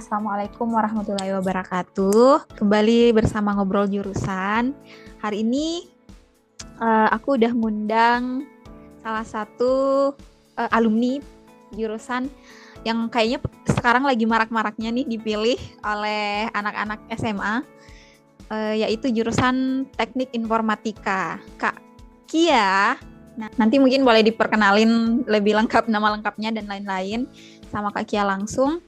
Assalamualaikum warahmatullahi wabarakatuh. Kembali bersama Ngobrol Jurusan. Hari ini aku udah ngundang salah satu alumni jurusan yang kayaknya sekarang lagi marak-maraknya nih dipilih oleh anak-anak SMA, yaitu jurusan Teknik Informatika. Kak Kia, nah, nanti mungkin boleh diperkenalin lebih lengkap nama lengkapnya dan lain-lain sama Kak Kia langsung.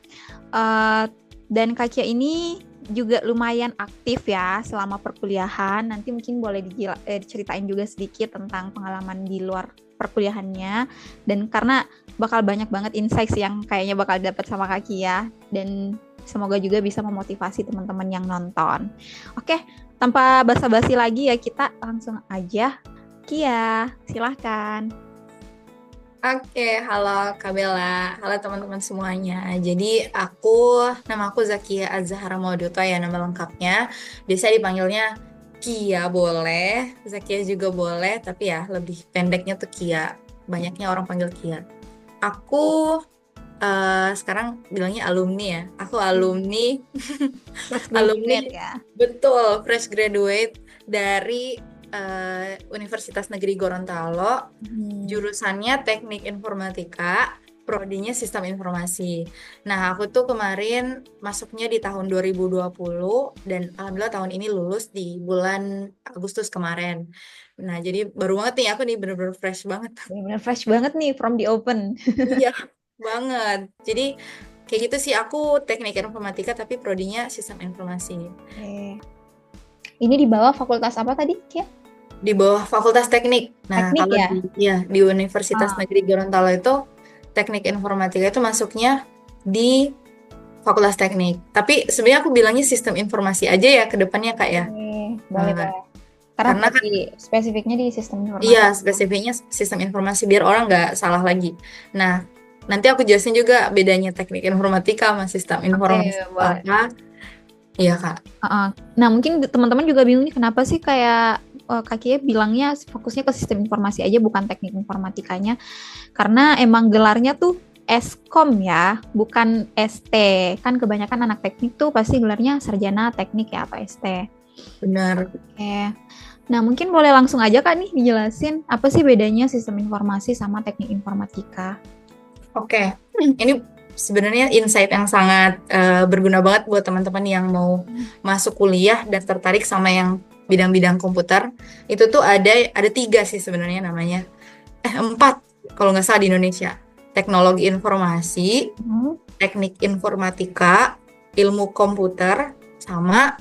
Dan Kak Kia ini juga lumayan aktif ya selama perkuliahan. Nanti mungkin boleh diceritain juga sedikit tentang pengalaman di luar perkuliahannya. Dan karena bakal banyak banget insights yang kayaknya bakal dapat sama Kak Kia. Dan semoga juga bisa memotivasi teman-teman yang nonton. Oke, tanpa basa-basi lagi ya, kita langsung aja. Kia, silahkan. Oke, halo Kak Bella, halo teman-teman semuanya. Jadi nama aku Zakia Azahara Mauduto ya nama lengkapnya. Biasa dipanggilnya Kia boleh, Zakia juga boleh, tapi ya lebih pendeknya tuh Kia. Banyaknya orang panggil Kia. Aku sekarang bilangnya alumni ya. Aku alumni, Fresh alumni graduate ya. betul fresh graduate dari Universitas Negeri Gorontalo. Jurusannya Teknik Informatika, prodinya Sistem Informasi. Nah, aku tuh kemarin masuknya di tahun 2020 dan alhamdulillah tahun ini lulus di bulan Agustus kemarin. Nah, jadi baru banget nih aku nih bener-bener fresh banget. Benar-benar fresh banget nih from the open. Iya, banget. Jadi kayak gitu sih aku Teknik Informatika tapi prodinya Sistem Informasi. Oke. Ini di bawah fakultas apa tadi, Kia? Di bawah Fakultas Teknik. Nah, Teknik kalau ya? di Universitas Ah, Negeri Gorontalo itu Teknik Informatika itu masuknya di Fakultas Teknik. Tapi sebenarnya aku bilangnya Sistem Informasi aja ya ke depannya Kak ya. oke, boleh Nah, boleh. Karena karena kan tadi spesifiknya di sistem iya informasi. spesifiknya Sistem Informasi biar orang nggak salah lagi. Nah, nanti aku jelasin juga bedanya Teknik Informatika sama Sistem Oke, Informasi itu boleh. apa. Iya Kak. Nah, mungkin teman-teman juga bingung nih kenapa sih kayak Kak Kia bilangnya fokusnya ke sistem informasi aja bukan teknik informatikanya. Karena emang gelarnya tuh Eskom ya, bukan ST. Kan kebanyakan anak teknik tuh pasti gelarnya sarjana teknik ya atau ST. Benar. Oke. Nah, mungkin boleh langsung aja Kak nih dijelasin apa sih bedanya sistem informasi sama teknik informatika. Oke, ini sebenarnya insight yang sangat berguna banget buat teman-teman yang mau masuk kuliah dan tertarik sama yang bidang-bidang komputer. Itu tuh ada tiga sih sebenarnya namanya. Empat kalau nggak salah di Indonesia. Teknologi informasi, Hmm. teknik informatika, ilmu komputer, sama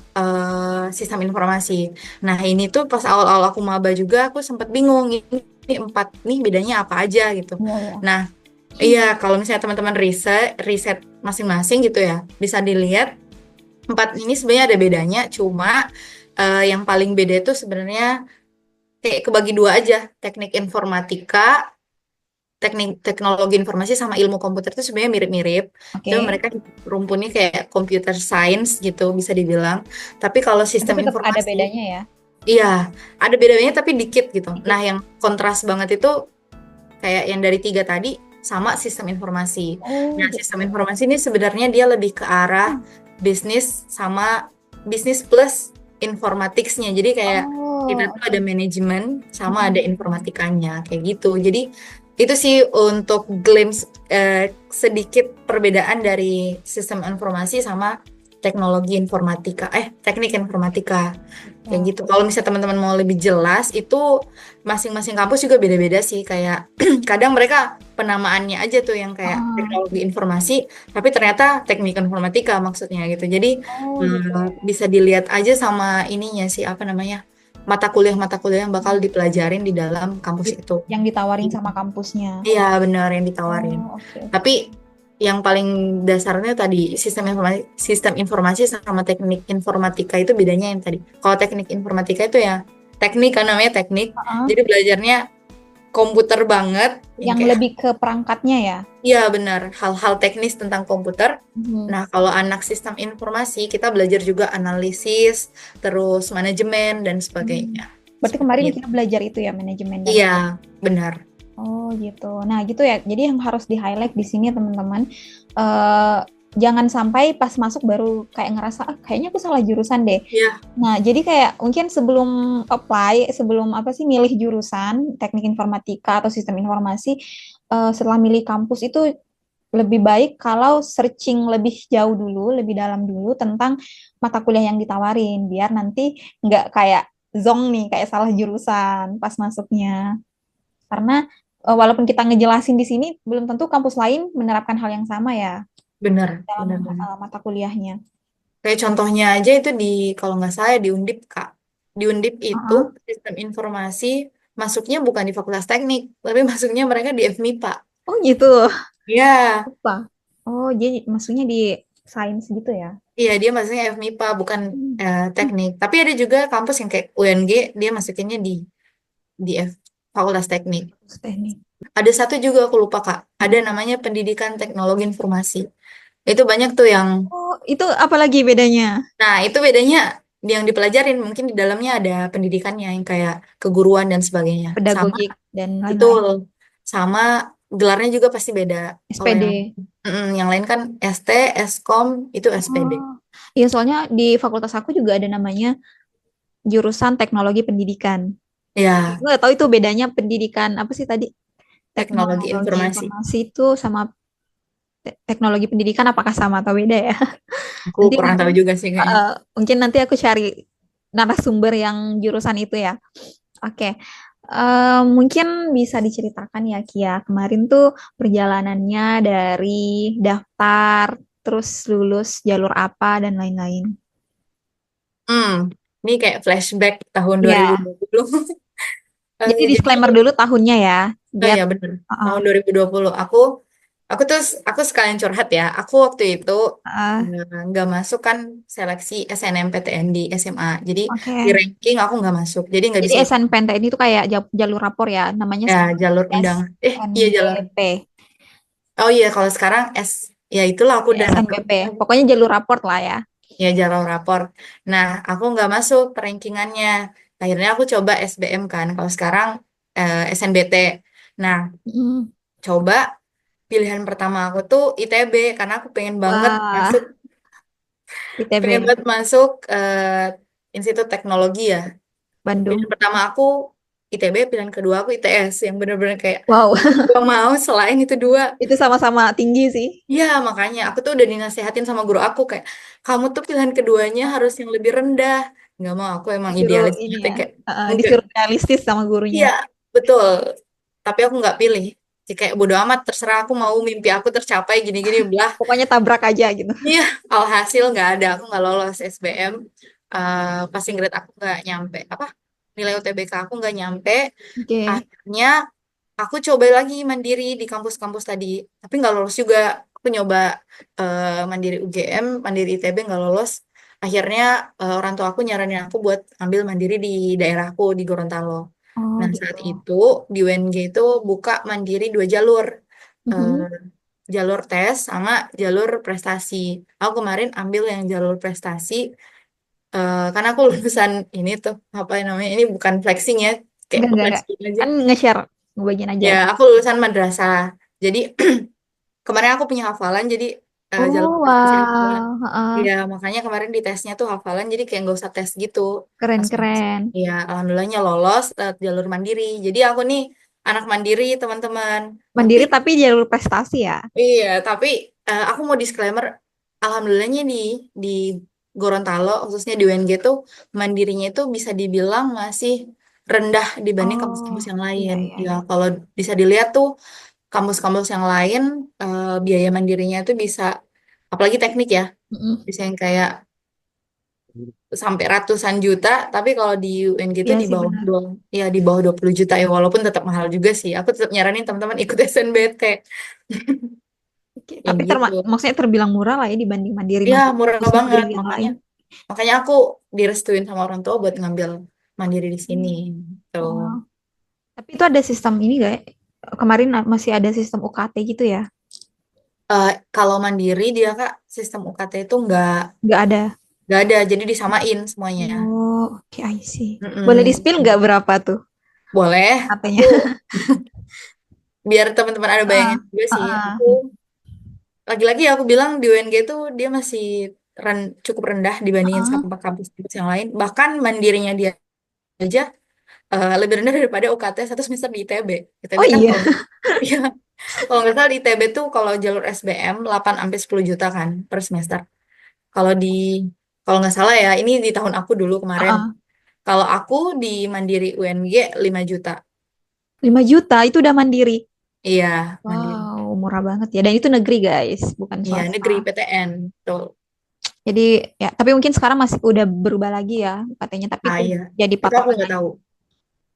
sistem informasi. Nah ini tuh pas awal-awal aku maba juga aku sempat bingung ini empat nih bedanya apa aja gitu. Iya, iya. Nah, iya, kalau misalnya teman-teman riset masing-masing gitu ya, bisa dilihat empat ini sebenarnya ada bedanya, cuma yang paling beda itu sebenarnya kayak kebagi dua aja, teknik informatika, teknik teknologi informasi sama ilmu komputer itu sebenarnya mirip-mirip, cuma Oke. mereka rumpunnya kayak computer science gitu bisa dibilang. Tapi kalau Tapi sistem tetap ada informasi, bedanya ya. iya ada bedanya tapi dikit gitu. Dikit. Nah, yang kontras banget itu kayak yang dari tiga tadi sama sistem informasi. Oh, Nah, gitu. sistem informasi ini sebenarnya dia lebih ke arah bisnis sama bisnis plus informaticsnya. Jadi kayak kita Oh, tuh ada oke. manajemen sama ada Mm-mm. informatikanya kayak gitu. Jadi itu sih untuk glimpse sedikit perbedaan dari sistem informasi sama teknik informatika kayak Ya. gitu. Kalau misalnya teman-teman mau lebih jelas itu masing-masing kampus juga beda-beda sih kayak kadang mereka penamaannya aja tuh yang kayak Ah, teknologi informasi tapi ternyata teknik informatika maksudnya gitu. Jadi oh, gitu ya. bisa dilihat aja sama ininya sih apa namanya mata kuliah yang bakal dipelajarin di dalam kampus itu. Yang ditawarin sama kampusnya. Iya benar yang ditawarin. Oh, oke, Tapi oke. yang paling dasarnya tadi sistem informasi sama teknik informatika itu bedanya yang tadi. Kalau teknik informatika itu ya teknik kan namanya teknik. Ah, Jadi belajarnya komputer banget yang yang kayak lebih ke perangkatnya ya. iya benar hal-hal teknis tentang komputer. Mhm. Nah, kalau anak sistem informasi kita belajar juga analisis, terus manajemen dan Hmm. sebagainya. Berarti Seperti kemarin itu. kita belajar itu ya, manajemen dan Iya, benar. oh gitu. Nah gitu ya. Jadi yang harus di highlight di sini teman-teman, eh jangan sampai pas masuk baru kayak ngerasa kayaknya aku salah jurusan deh. Iya, Nah, jadi kayak mungkin sebelum apply, sebelum apa sih milih jurusan teknik informatika atau sistem informasi, setelah milih kampus itu lebih baik kalau searching lebih jauh dulu, lebih dalam dulu tentang mata kuliah yang ditawarin, biar nanti nggak kayak zong nih, kayak salah jurusan pas masuknya. Karena walaupun kita ngejelasin di sini, belum tentu kampus lain menerapkan hal yang sama ya bener, dalam bener, bener. mata kuliahnya. Kayak contohnya aja itu di, kalau nggak salah di Undip, Kak. Di Undip itu Heeh. sistem informasi masuknya bukan di Fakultas Teknik, tapi masuknya mereka di FMIPA. Oh gitu. Iya, Apa? Oh, jadi maksudnya di sains gitu ya? iya dia masuknya FMIPA, bukan Hmm. teknik. Tapi ada juga kampus yang kayak UNG, dia masukinnya di Fakultas Teknik. Terus teknik. Ada satu juga aku lupa, Kak. Ada namanya Pendidikan Teknologi Informasi. Itu banyak tuh yang, Oh, itu apa lagi bedanya? nah itu bedanya yang dipelajarin mungkin di dalamnya ada pendidikannya yang kayak keguruan dan sebagainya. Sama, Pedagogik dan lain-lain. betul. Sama gelarnya juga pasti beda. Kalau SPD. yang lain kan ST, Eskom, itu SPD. Oh, iya soalnya di fakultas aku juga ada namanya jurusan teknologi pendidikan. Ya, Gue gak tahu itu bedanya pendidikan apa sih tadi? teknologi Teknologi informasi. informasi itu sama teknologi pendidikan apakah sama atau beda ya? Aku Nanti kurang mungkin tahu juga sih kayaknya. mungkin nanti aku cari narasumber yang jurusan itu ya. Oke. Mungkin bisa diceritakan ya Kia, kemarin tuh perjalanannya dari daftar, terus lulus jalur apa dan lain-lain. Hmm, ini kayak flashback tahun Ya, 2020. jadi Jadi, disclaimer dulu tahunnya ya, oh biar ya bener, uh, tahun 2020 aku sekalian curhat ya. Aku waktu itu uh, nggak masuk kan seleksi SNMPTN di SMA. Jadi di oke. ranking aku nggak masuk. Jadi nggak Jadi bisa ikut SNPTN itu kayak jalur rapor ya, namanya ya sekarang jalur undangan. Iya jalur. SNBP. Oh iya kalau sekarang ya itulah aku udah nggak tahu. SNBP. Pokoknya jalur rapor lah ya. Ya jalur rapor. Nah aku nggak masuk rankingannya. Akhirnya aku coba SBM kan. Kalau sekarang SNBT. Nah Mm. coba pilihan pertama aku tuh ITB karena aku Wah, pengen ITB, banget masuk Institut Teknologi ya. Pilihan Bandung. pertama aku ITB, pilihan kedua aku ITS yang bener-bener kayak Wow, gak mau selain itu dua. itu sama-sama tinggi sih. Ya makanya aku tuh udah dinasehatin sama guru aku kayak kamu tuh pilihan keduanya harus yang lebih rendah. Nggak mau, aku emang Disuruh idealis ini banget ya, ya, kayak enggak. disuruh realistis sama gurunya. Iya betul. Tapi aku nggak pilih. Jadi kayak bodo amat terserah aku mau mimpi aku tercapai gini-gini belah. Pokoknya tabrak aja gitu. Iya, alhasil nggak ada, aku nggak lolos SBM. Passing grade aku nggak nyampe, apa nilai UTBK aku nggak nyampe. Oke. Akhirnya aku coba lagi mandiri di kampus-kampus tadi, tapi nggak lolos juga. Aku nyoba mandiri UGM, mandiri ITB nggak lolos. Akhirnya orang tua aku nyaranin aku buat ambil mandiri di daerahku di Gorontalo. Oh Nah gitu. saat itu di UNG itu buka mandiri dua jalur. Eh, Mhm. jalur tes sama jalur prestasi. Aku kemarin ambil yang jalur prestasi karena aku lulusan ini tuh apa namanya ini bukan flexing ya kayak Enggak. flexing aja. Kan nge-share, ngebagiin aja. Ya aku lulusan madrasah. Jadi kemarin aku punya hafalan jadi jalur Oh, prestasi hafalan. wow. Heeh. Ya makanya kemarin di tesnya tuh hafalan jadi kayak nggak usah tes gitu. Langsung. Keren-keren. Ya alhamdulillahnya lolos lewat jalur mandiri. Jadi aku nih anak mandiri teman-teman. Tapi Mandiri tapi jalur prestasi ya. iya, tapi aku mau disclaimer, alhamdulillahnya di Gorontalo, khususnya di UNG tuh, mandirinya itu bisa dibilang masih rendah dibanding Oh, kampus-kampus yang iya lain. iya Ya, iya. kalau bisa dilihat tuh, kampus-kampus yang lain, biaya mandirinya itu bisa, apalagi teknik ya, Mm-mm. bisa yang kayak sampai ratusan juta, tapi kalau di UNG itu Iya di sih bawah benar. dua, ya di bawah 20 juta ya, walaupun tetap mahal juga sih. Aku tetap nyaranin teman-teman ikut SNBT. Oke, Kayak tapi gitu. maksudnya terbilang murah lah ya dibanding Ya, mandiri-mandiri murah kampus negeri banget. yang Makanya lain. makanya aku direstuin sama orang tua buat ngambil mandiri di sini. Hmm. Tuh. Oh. Tapi itu ada sistem ini gak ya? Kemarin masih ada sistem UKT gitu ya? Kalau mandiri dia Kak, sistem UKT itu Nggak ada. nggak ada, jadi disamain semuanya. Oh, oke, I see. Boleh di-spill Mm-mm. nggak berapa tuh Boleh, UKT-nya? aku biar teman-teman ada Heeh, bayangan juga sih. heeh. Aku lagi-lagi aku bilang di UNG tuh dia masih cukup rendah dibandingin Heeh. sama kampus-kampus yang lain. Bahkan mandirinya dia aja lebih rendah daripada UKT satu semester di ITB. ITB Oh kan iya. kalau ya, kalau nggak salah di ITB tuh kalau jalur SBM 8 sampai 10 juta kan per semester. Kalau di kalau nggak salah ya, ini di tahun aku dulu kemarin. Heeh. Kalau aku di Mandiri UNG 5 juta. 5 juta itu udah mandiri. Iya, Mandiri. Wow, murah banget ya. Dan itu negeri guys, bukan Iya, swasta. negeri PTN. Betul. Jadi ya, tapi mungkin sekarang masih udah berubah lagi ya katanya. Tapi Ah itu iya. jadi Itu aku patokan nggak aja. tahu.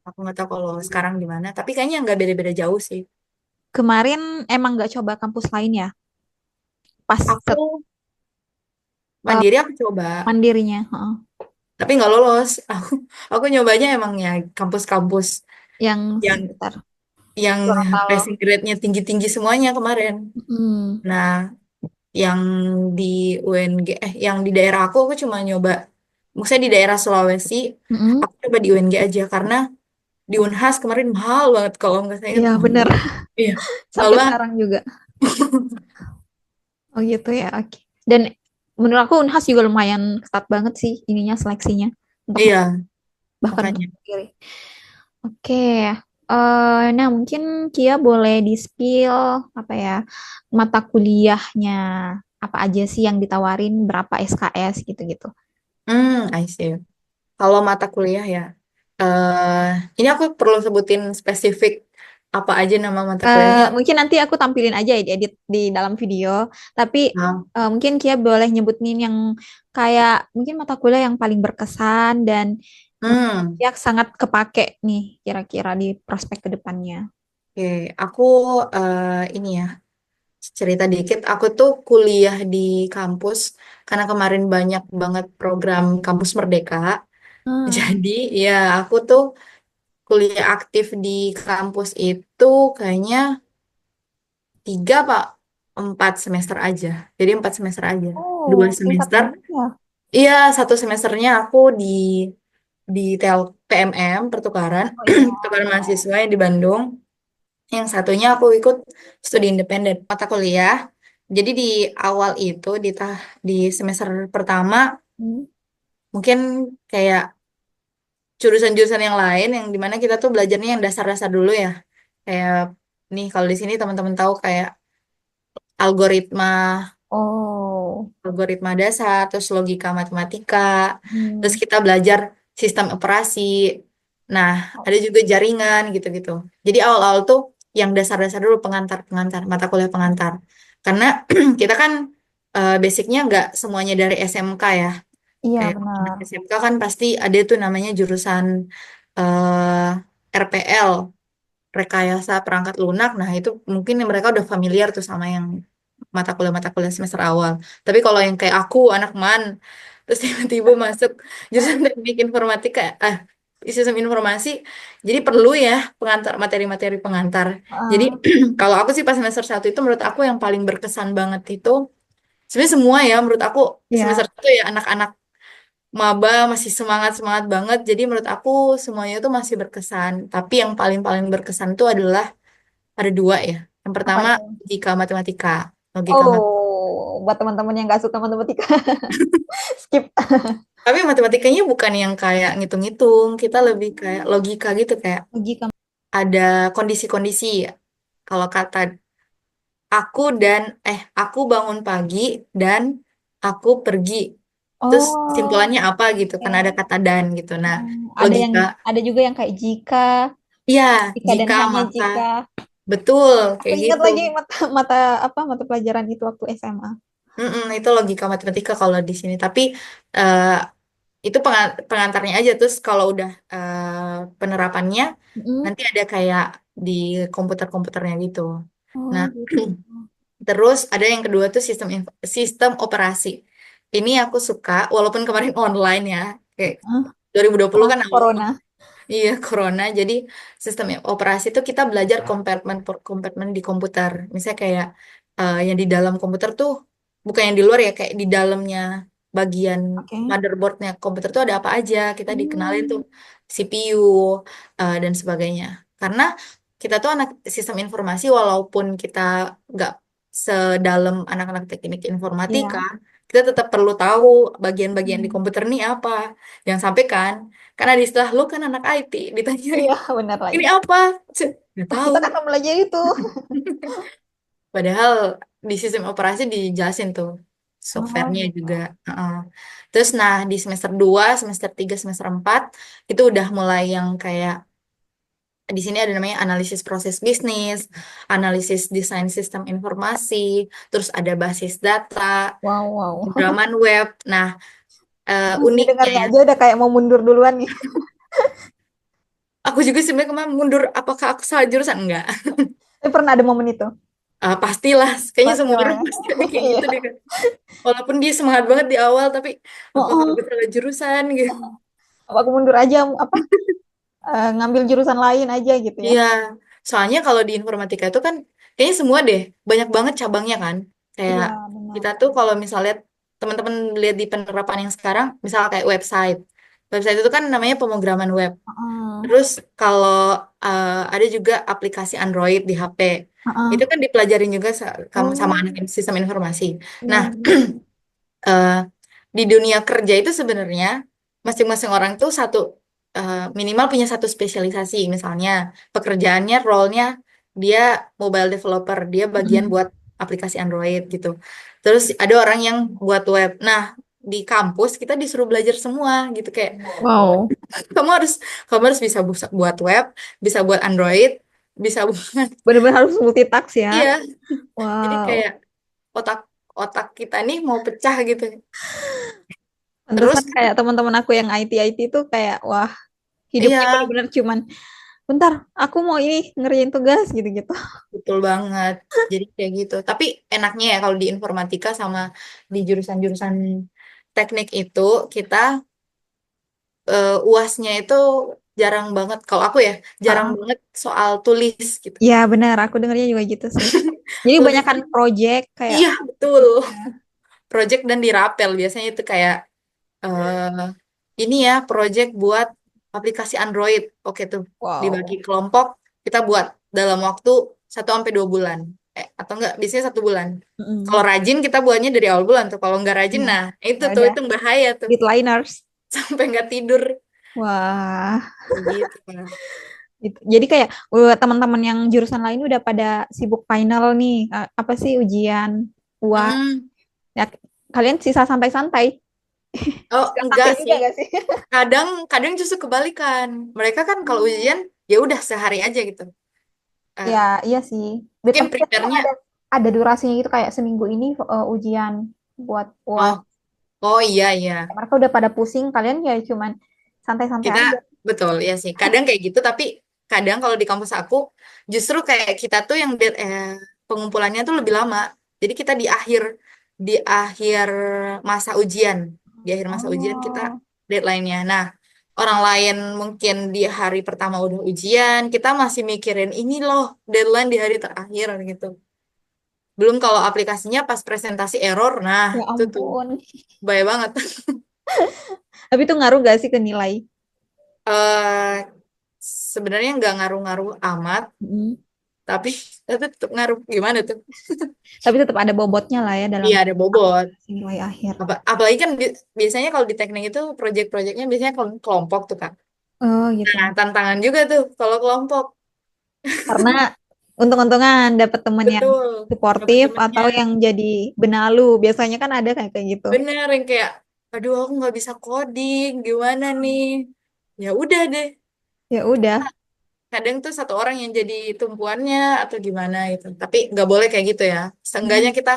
Aku nggak tahu kalau sekarang di mana. Tapi kayaknya nggak beda-beda jauh sih. Kemarin emang nggak coba kampus lain ya? Pas Aku eh, Mandiri aku coba, mandirinya, heeh. tapi nggak lolos. Aku nyobanya emang ya kampus-kampus Yang yang sekitar yang lokal. passing grade-nya tinggi-tinggi semuanya kemarin. Hmm. Nah, yang di UNG, yang di daerah aku cuma nyoba, maksudnya di daerah Sulawesi, Mm-mm. aku coba di UNG aja karena di Unhas kemarin mahal banget kalau nggak saya ingat Iya mahal. bener. Iya, mahal Sampai banget. sekarang juga. Oh gitu ya, oke. Dan menurut aku Unhas juga lumayan ketat banget sih ininya seleksinya untuk Iya, bahkan untuk makanya. sendiri. Oke. Nah mungkin Kia boleh di-spill apa ya mata kuliahnya apa aja sih yang ditawarin berapa SKS gitu-gitu. I see. Kalau mata kuliah ya, eh ini aku perlu sebutin spesifik apa aja nama mata kuliahnya. Mungkin nanti aku tampilin aja ya diedit di dalam video. Tapi Nah, mungkin Kia boleh nyebutin yang kayak mungkin mata kuliah yang paling berkesan dan hmm, yang sangat kepake nih kira-kira di prospek ke depannya. oke. Aku ini ya cerita dikit. Aku tuh kuliah di kampus karena kemarin banyak banget program kampus Merdeka. Hmm. Jadi ya aku tuh kuliah aktif di kampus itu kayaknya 3 apa 4 semester aja. Jadi 4 semester aja. Oh, Dua singkat semester. banget ya. Iya, satu semesternya aku di PMM pertukaran Oh iya. pertukaran mahasiswa yang di Bandung. Yang satunya aku ikut studi independen mata kuliah. Jadi di awal itu di semester pertama Hmm. mungkin kayak jurusan-jurusan yang lain yang dimana kita tuh belajarnya yang dasar-dasar dulu ya. Kayak nih kalau di sini teman-teman tahu kayak algoritma Oh. algoritma dasar, terus logika matematika, terus Hmm. kita belajar sistem operasi. Nah, ada juga jaringan gitu-gitu. Jadi awal-awal tuh yang dasar-dasar dulu pengantar-pengantar, mata kuliah pengantar. Karena kita kan basicnya nggak semuanya dari SMK ya. Iya Kayak benar. SMK kan pasti ada tuh namanya jurusan RPL, rekayasa perangkat lunak. Nah, itu mungkin mereka udah familiar tuh sama yang mata kuliah semester awal. Tapi kalau yang kayak aku, anak MAN, terus tiba-tiba masuk jurusan teknik informatika, sistem informasi, jadi perlu ya pengantar materi-materi pengantar. Jadi Ah, kalau aku sih pas semester 1 itu menurut aku yang paling berkesan banget itu, sebenarnya semua ya menurut aku semester iya. 1 ya anak-anak maba masih semangat-semangat banget. Jadi menurut aku semuanya tuh masih berkesan. Tapi yang paling-paling berkesan tuh adalah ada dua ya. Yang Apa pertama itu? logika matematika. Logika mat- Oh, buat teman-teman yang nggak suka matematika, skip. Tapi matematikanya bukan yang kayak ngitung-ngitung. Kita lebih kayak logika gitu. Kayak Logika. ada kondisi-kondisi ya. Kalau kata aku bangun pagi dan aku pergi. Terus Oh, simpulannya apa gitu. Kan ada oke. kata dan gitu. Nah, Oh, logika. ada juga yang kayak Iya, jika dan jika hanya maka. jika. Betul, Aku kayak ingat gitu. lagi mata pelajaran itu waktu SMA. Itu logika matematika kalau di sini. Tapi eh, itu pengantarnya aja. Terus kalau udah penerapannya, Mm-mm. nanti ada kayak di komputer-komputernya gitu. Oh Nah, gitu. terus ada yang kedua tuh sistem operasi. Ini aku suka, walaupun kemarin online ya. Kayak Hah? 2020 Karena kan awal. corona. Iya, corona. Jadi sistem operasi itu kita belajar kompartemen per kompartemen di komputer. Misalnya kayak yang di dalam komputer tuh bukan yang di luar ya, kayak di dalamnya bagian Oke. motherboardnya komputer tuh ada apa aja. Kita dikenalin tuh Hmm. CPU dan sebagainya. Karena kita tuh anak sistem informasi, walaupun kita nggak sedalam anak-anak teknik informatika, Iya. kita tetap perlu tahu bagian-bagian di Hmm. komputer nih apa. Jangan sampai kan, karena di istilah lu kan anak IT, ditanyain, Iya, benar lagi. ini apa? Cek, nggak Oh, tahu. kita kan mau belajar itu. Padahal di sistem operasi dijelasin tuh Oh, softwarenya gitu. juga. Heeh. Terus nah di semester 2, semester 3, semester 4 itu udah mulai yang kayak di sini ada namanya analisis proses bisnis, analisis desain sistem informasi, terus ada basis data, Wow, wow. pemrograman web. Nah, uniknya Didengarnya ya, aja udah kayak mau mundur duluan nih. aku juga sebenarnya kemarin mundur, apakah aku salah jurusan? Enggak. Tapi pernah ada momen itu. Pastilah, kayaknya Pasti semua lah orang ya. pasti ada kayak Iya. gitu deh. Walaupun dia semangat banget di awal, tapi Oh, apakah aku oh. salah jurusan gitu. Apa aku mundur aja apa ngambil jurusan lain aja gitu ya. Iya, soalnya kalau di informatika itu kan kayaknya semua deh, banyak banget cabangnya kan. Kayak Iya, benar. kita tuh kalau misalnya teman-teman lihat di penerapan yang sekarang, misal kayak website. Website itu kan namanya pemrograman web. Heeh. Terus kalau ada juga aplikasi Android di HP. Heeh. Itu kan dipelajarin juga sama Oh, anak sistem informasi. iya Nah, benar. eh, di dunia kerja itu sebenarnya masing-masing orang tuh minimal punya satu spesialisasi. Misalnya pekerjaannya, role-nya dia mobile developer, dia bagian Mm-mm. buat aplikasi Android gitu. Terus ada orang yang buat web. Nah, di kampus kita disuruh belajar semua gitu kayak Wow, kamu harus kamu harus bisa buat web, bisa buat Android, bisa buat benar-benar harus multitask ya. iya. Jadi Wow, kayak otak otak kita nih mau pecah gitu. Terus pantesan kayak teman-teman aku yang IT itu kayak wah hidupnya iya, benar-benar cuman bentar, aku mau ini ngerjain tugas gitu-gitu. betul banget. Jadi kayak gitu. Tapi enaknya ya kalau di informatika sama di jurusan-jurusan teknik itu kita UASnya itu jarang banget. Kalau aku ya jarang Heeh. banget soal tulis gitu. Ya benar, aku dengarnya juga gitu sih. Jadi Lebih banyakan project kayak iya betul. gitu ya. Project dan dirapel biasanya itu kayak eh ini ya project buat aplikasi Android. Oke tuh dibagi Wow. kelompok kita buat dalam waktu 1 sampai 2 bulan. Atau enggak biasanya 1 bulan. Kalau Mm-mm. rajin kita buatnya dari awal bulan tuh. Kalau nggak rajin, Ya, nah itu ya tuh udah. itu bahaya tuh Deadliners. sampai nggak tidur Wah, gitu kan. gitu. Jadi kayak teman-teman yang jurusan lain udah pada sibuk final nih. Apa sih ujian UAS? Mm-mm. Ya, kalian sisa santai-santai. Oh Sisa enggak santai juga sih. gak sih? Kadang kadang justru kebalikan. Mereka kan kalau Hmm. ujian ya udah sehari aja gitu. Eh, Ya, iya sih. mungkin Tapi biasanya kan prepare-nya. ada durasinya gitu kayak seminggu ini ujian buat UAS. Oh, oh iya iya. Mereka udah pada pusing, kalian ya cuman santai-santai Kita aja. betul ya sih. Kadang kayak gitu, tapi kadang kalau di kampus aku justru kayak kita tuh yang pengumpulannya tuh lebih lama. Jadi kita di akhir masa ujian, di akhir masa ujian kita Oh, deadline-nya. Nah, orang lain mungkin di hari pertama udah ujian, kita masih mikirin ini loh deadline di hari terakhir gitu. Belum kalau aplikasinya pas presentasi error, nah ya itu tuh ampun. bahaya banget. Tapi itu ngaruh gak sih ke nilai? eh Sebenarnya nggak ngaruh-ngaruh amat, Mm. tapi tapi tetap ngaruh. Gimana tuh? Tapi tetap ada bobotnya lah ya dalam Iya ada bobot. aplikasi nilai akhir. Apalagi kan biasanya kalau di teknik itu proyek-proyeknya biasanya kelompok tuh Kak. Oh gitu. Nah tantangan juga tuh kalau kelompok. Karena untung-untungan dapat teman yang Betul. Dapat suportif temennya. atau yang jadi benalu. Biasanya kan ada kayak gitu. Bener yang kayak, aduh aku nggak bisa coding, gimana nih? Ya udah deh. Ya udah. Kadang tuh satu orang yang jadi tumpuannya atau gimana gitu. Tapi nggak boleh kayak gitu ya. Seenggaknya Mm, kita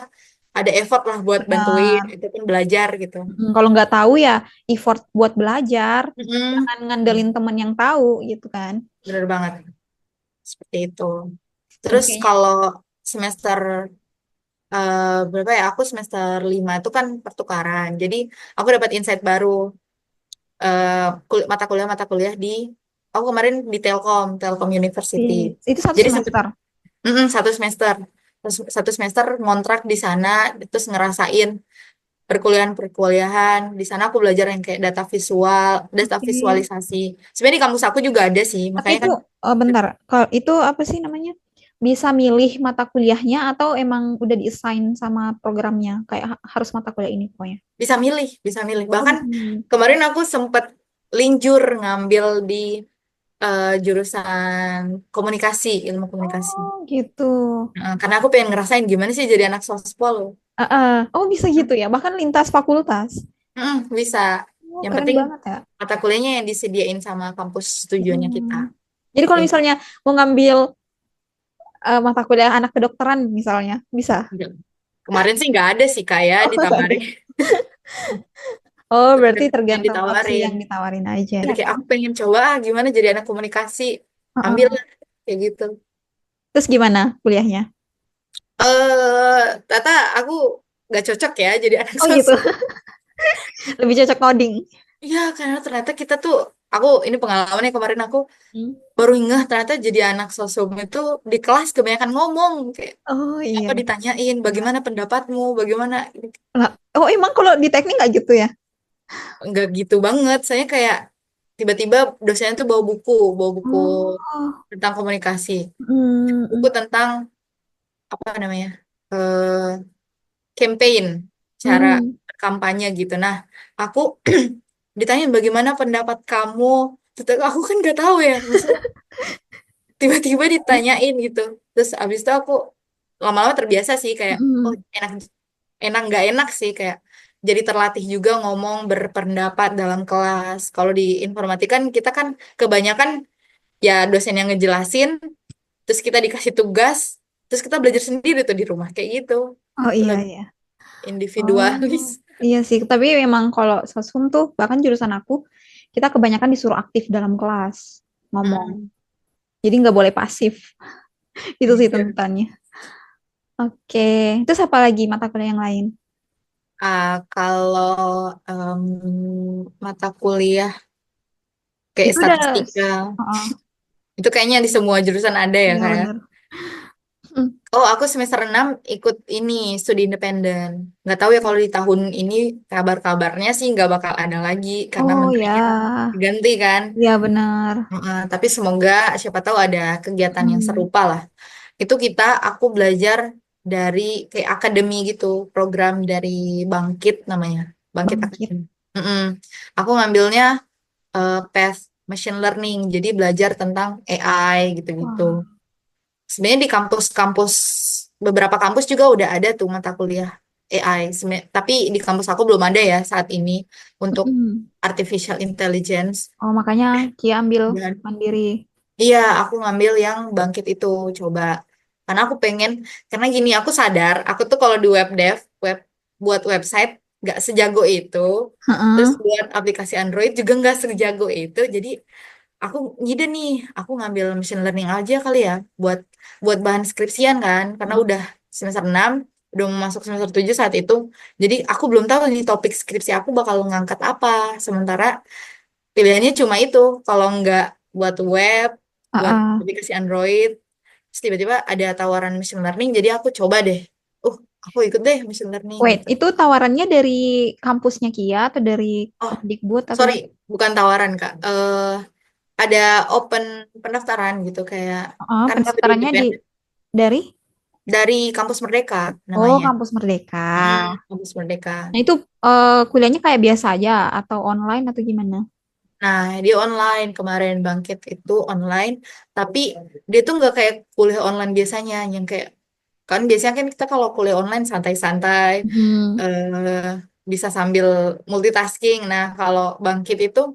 ada effort lah buat bantuin, benar. itu pun belajar gitu. Kalau nggak tahu ya effort buat belajar. Mm-mm. Jangan ngandelin temen yang tahu gitu kan. Bener banget, seperti itu. Ini Terus kayaknya. kalau semester berapa ya? Aku semester 5 itu kan pertukaran. Jadi aku dapat insight baru mata kuliah di aku kemarin di Telkom University. Itu satu Jadi sempet semester. 1 semester. Terus 1 semester ngontrak di sana, terus ngerasain perkuliahan. Di sana aku belajar yang kayak data Oke. visualisasi. Sebenarnya di kampus aku juga ada sih, Tapi makanya itu kan bentar. Kalau itu apa sih namanya? bisa milih mata kuliahnya atau emang udah di-assign sama programnya kayak harus mata kuliah ini pokoknya. Bisa milih, bisa milih. Oh, Bahkan bisa milih. kemarin aku sempat linjur ngambil di jurusan komunikasi, ilmu komunikasi. Oh, gitu. Karena aku pengen ngerasain gimana sih jadi anak sospol. Oh, bisa gitu ya. Bahkan lintas fakultas. Bisa. Oh, Yang keren penting banget ya. mata kuliahnya yang disediain sama kampus tujuannya kita. Mm. Jadi kalau Kayak misalnya mau ngambil mata kuliah anak kedokteran misalnya, bisa. gitu. Kemarin sih nggak ada sih kayak Oh, nggak ada. ditawarin. Oh, berarti Yang tergantung opsi ditawarin. yang ditawarin aja. Jadi kayak aku pengen coba gimana jadi anak komunikasi. Ambil Heeh. lah. Kayak gitu. Terus gimana kuliahnya? Tata aku nggak cocok ya jadi anak Oh gitu, sosial. lebih cocok coding. Iya, karena ternyata kita tuh, aku ini pengalamannya kemarin aku Hmm. baru ngeh ternyata jadi anak sosum itu di kelas kebanyakan ngomong kayak Oh iya. apa ditanyain Benar. bagaimana pendapatmu, bagaimana Lah, oh emang kalau di teknik nggak gitu ya? nggak gitu banget. Saya kayak tiba-tiba dosennya tuh bawa buku Oh, tentang komunikasi, buku hmm, tentang apa namanya eh campaign, cara hmm. kampanye gitu. Nah, aku ditanya bagaimana pendapat kamu. Terus aku kan nggak tahu ya, maksudnya tiba-tiba ditanyain gitu. Terus abis itu aku lama-lama terbiasa sih kayak, oh Hmm. enak enak nggak enak sih kayak jadi terlatih juga ngomong berpendapat dalam kelas. Kalau di informatika kan kita kan kebanyakan ya dosen yang ngejelasin, terus kita dikasih tugas, terus kita belajar sendiri tuh di rumah kayak gitu. Oh iya Lebih iya. Oh individualis. iya sih. Tapi memang kalau sosum tuh bahkan jurusan aku kita kebanyakan disuruh aktif dalam kelas ngomong. Hmm. Jadi nggak boleh pasif. Itu sih Iya. tuntutannya. Oke. Terus apa lagi mata kuliah yang lain? Kalau em, mata kuliah kayak Itu udah. statistika, Oh, itu kayaknya di semua jurusan ada ya iya kayak. benar. Hmm. Oh, aku semester 6 ikut ini studi independen. Nggak tahu ya kalau di tahun ini kabar-kabarnya sih nggak bakal ada lagi karena Oh menterinya ya. diganti kan. Iya benar. Tapi semoga siapa tahu ada kegiatan yang Hmm. serupa lah. Itu aku belajar dari kayak akademi gitu, program dari Bangkit namanya, Bangkit Bangkit. Academy. Mm-mm. Aku ngambilnya path machine learning, jadi belajar tentang AI gitu-gitu. Wah. Sebenarnya di kampus-kampus beberapa kampus juga udah ada tuh mata kuliah AI. Tapi di kampus aku belum ada ya saat ini untuk Mm-mm. artificial intelligence. Oh makanya Kia ambil Dan mandiri. iya, aku ngambil yang Bangkit itu coba. Karena aku pengen, karena gini aku sadar, aku tuh kalau di web dev, buat website nggak sejago itu. Terus Heeh. buat aplikasi Android juga nggak sejago itu. Jadi aku ngide nih, aku ngambil machine learning aja kali ya buat buat bahan skripsian kan, karena udah semester 6 udah mau masuk semester 7 saat itu. Jadi aku belum tahu nih topik skripsi aku bakal ngangkat apa. Sementara pilihannya cuma itu, kalau nggak buat web, buat Heeh. aplikasi Android, terus tiba-tiba ada tawaran machine learning, jadi aku coba deh. Aku ikut deh machine learning Wait, gitu. itu tawarannya dari kampusnya Kia atau dari Oh, Kemdikbud atau sorry, gimana? bukan tawaran Kak. Ada open pendaftaran gitu kayak Oh, kan studi pendaftarannya independen dari dari Kampus Merdeka Oh, namanya. Kampus Merdeka. Kampus Merdeka. Nah, itu kuliahnya kayak biasa aja atau online atau gimana? Nah, dia online kemarin Bangkit itu online, tapi dia tuh nggak kayak kuliah online biasanya yang kayak kan biasanya kan kita kalau kuliah online santai-santai Hmm. eh bisa sambil multitasking. Nah, kalau Bangkit itu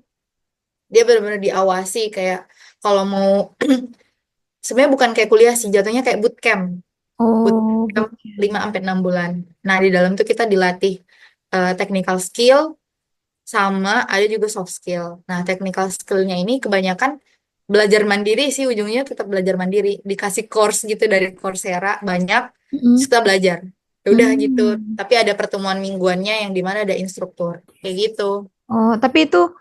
dia benar-benar diawasi kayak kalau mau sebenarnya bukan kayak kuliah sih, jatuhnya kayak bootcamp. Oh, Bootcamp bootcamp. 5 sampai 6 bulan. Nah, di dalam tuh kita dilatih technical skill sama ada juga soft skill. Nah, technical skillnya ini kebanyakan belajar mandiri sih, ujungnya tetap belajar mandiri. Dikasih course gitu dari Coursera banyak, terus Mm-mm. kita belajar. Ya udah gitu. Hmm. Tapi ada pertemuan mingguannya yang dimana ada instruktur. Kayak gitu. Oh, tapi itu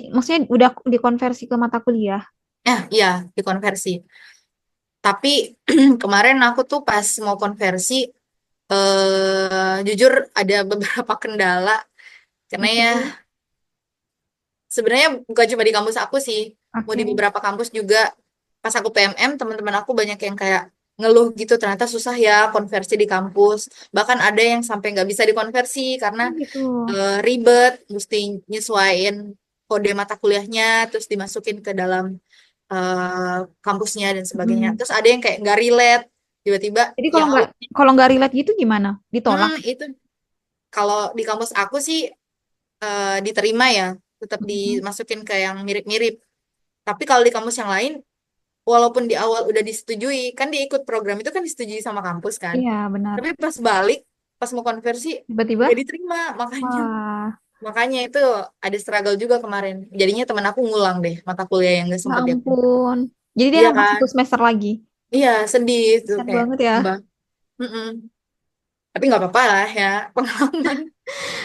maksudnya udah dikonversi ke mata kuliah. Iya, dikonversi. Tapi kemarin aku tuh pas mau konversi, jujur ada beberapa kendala. Karena ya Oke. sebenarnya bukan cuma di kampus aku sih, mau di Oke. beberapa kampus juga. pas aku PMM teman-teman aku banyak yang kayak ngeluh gitu ternyata susah ya konversi di kampus. Bahkan ada yang sampai nggak bisa dikonversi karena Oh gitu. ribet, mesti nyesuaiin kode mata kuliahnya, terus dimasukin ke dalam kampusnya dan sebagainya. Mm. Terus ada yang kayak nggak relate, tiba-tiba Jadi yang awal, kalau nggak relate gitu gimana? Ditolak? itu kalau di kampus aku sih diterima ya, tetap Mm. dimasukin ke yang mirip-mirip. Tapi kalau di kampus yang lain, walaupun di awal udah disetujui, kan dia ikut program itu kan disetujui sama kampus kan. Iya benar. Tapi pas balik, pas mau konversi, Tiba-tiba, gak diterima. Makanya, wah, makanya itu ada struggle juga kemarin. Jadinya temen aku ngulang deh mata kuliah yang gak ya sempat dia. ampun. Jadi dia Iya nambah kan? 1 semester lagi. Iya, sedih tuh Kasian kayak banget ya. mbak. Mm-mm. Tapi nggak apa-apa lah ya, pengalaman.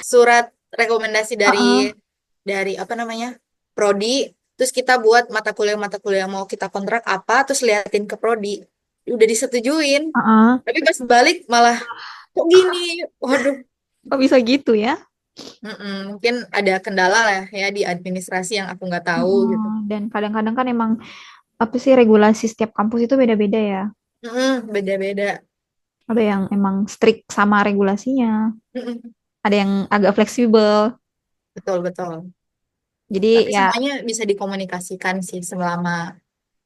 Surat rekomendasi dari Heeh, apa namanya prodi, terus kita buat mata kuliah mau kita kontrak apa, terus liatin ke prodi, udah disetujuin, heeh. tapi pas balik malah kok gini, waduh. Kok bisa gitu ya? Mungkin ada kendala lah ya di administrasi yang aku nggak tahu gitu. Dan kadang-kadang kan emang apa sih regulasi setiap kampus itu beda-beda ya. Beda-beda. Ada yang emang strict sama regulasinya, Mm-mm. ada yang agak fleksibel. Betul betul, tapi Jadi ya, semuanya bisa dikomunikasikan sih selama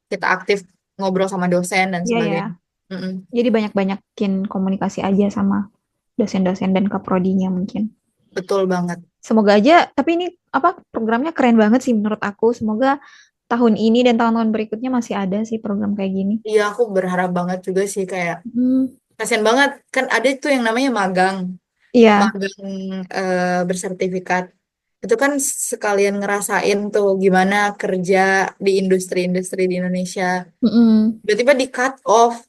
kita aktif ngobrol sama dosen dan iya ya. sebagainya. Mm-mm. Jadi banyak-banyakin komunikasi aja sama dosen-dosen dan kaprodinya mungkin. Betul banget. Semoga aja, tapi ini apa programnya keren banget sih menurut aku. Semoga tahun ini dan tahun-tahun berikutnya masih ada sih program kayak gini. Iya, aku berharap banget juga sih kayak Hmm, kasian banget kan ada itu yang namanya magang, iya. magang bersertifikat. Itu kan sekalian ngerasain tuh gimana kerja di industri-industri di Indonesia. Mm-mm. Tiba-tiba di cut off.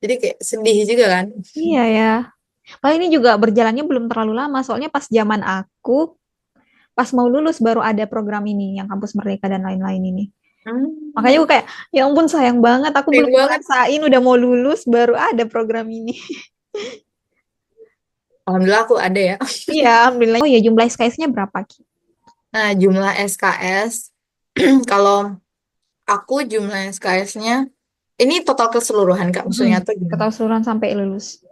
Jadi kayak sedih juga kan. Iya ya. Paling ini juga berjalannya belum terlalu lama, soalnya pas zaman aku, pas mau lulus baru ada program ini, yang Kampus Merdeka dan lain-lain ini. Makanya Hmm, aku kayak, ya ampun sayang banget, aku sayang belum banget. ngerasain udah mau lulus baru ada program ini. Alhamdulillah aku ada ya. Iya, alhamdulillah. Oh ya, jumlah SKS-nya berapa, Ki? Nah, jumlah SKS, kalau aku jumlah SKS-nya, ini total keseluruhan Kak, Mm-mm. maksudnya atau gimana? Ketelusuran sampai lulus.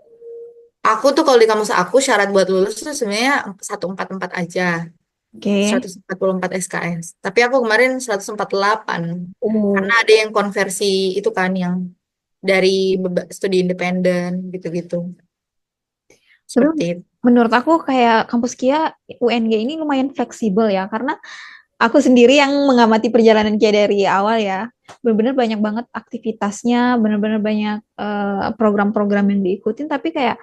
Aku tuh kalau di kampus aku syarat buat lulus tuh sebenarnya 144 aja, Oke. 144 SKS. Tapi aku kemarin 148 karena Oh. ada yang konversi itu kan yang dari studi independen gitu-gitu. Tapi Seperti itu. menurut aku kayak kampus Kia UNG ini lumayan fleksibel ya, karena aku sendiri yang mengamati perjalanan Kia dari awal ya, benar-benar banyak banget aktivitasnya, benar-benar banyak program-program yang diikutin, tapi kayak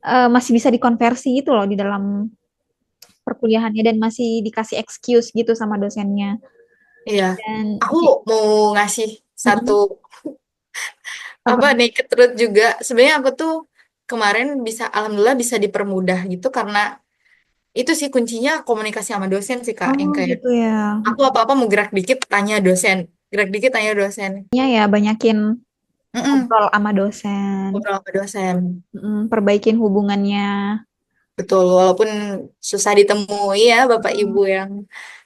masih bisa dikonversi gitu loh di dalam perkuliahannya dan masih dikasih excuse gitu sama dosennya. Iya, Dan aku mau ngasih satu mm-mm. Apa? apa naked truth juga. Sebenarnya aku tuh kemarin bisa alhamdulillah bisa dipermudah gitu karena itu sih kuncinya komunikasi sama dosen sih Kak, Oh yang kayak gitu ya. aku apa-apa mau gerak dikit tanya dosen, gerak dikit tanya dosen. Ya, banyakin Mm-mm. ngobrol sama dosen, Ngobrol sama dosen. perbaikin hubungannya. Betul, walaupun susah ditemui ya Mm.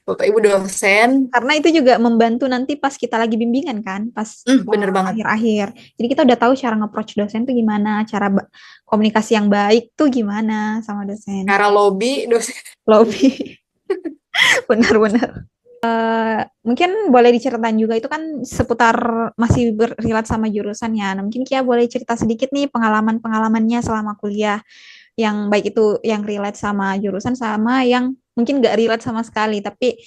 Bapak Ibu dosen. Karena itu juga membantu nanti pas kita lagi bimbingan kan, pas Bener banget. akhir-akhir. Jadi kita udah tahu cara nge-approach dosen tuh gimana, cara komunikasi yang baik tuh gimana sama dosen. Cara lobby dosen. Lobby, benar-benar. Mungkin boleh diceritain juga itu kan seputar masih berrilat sama jurusannya. Nah, mungkin Kia boleh cerita sedikit nih pengalaman-pengalamannya selama kuliah yang baik itu yang relate sama jurusan sama yang mungkin nggak relate sama sekali, tapi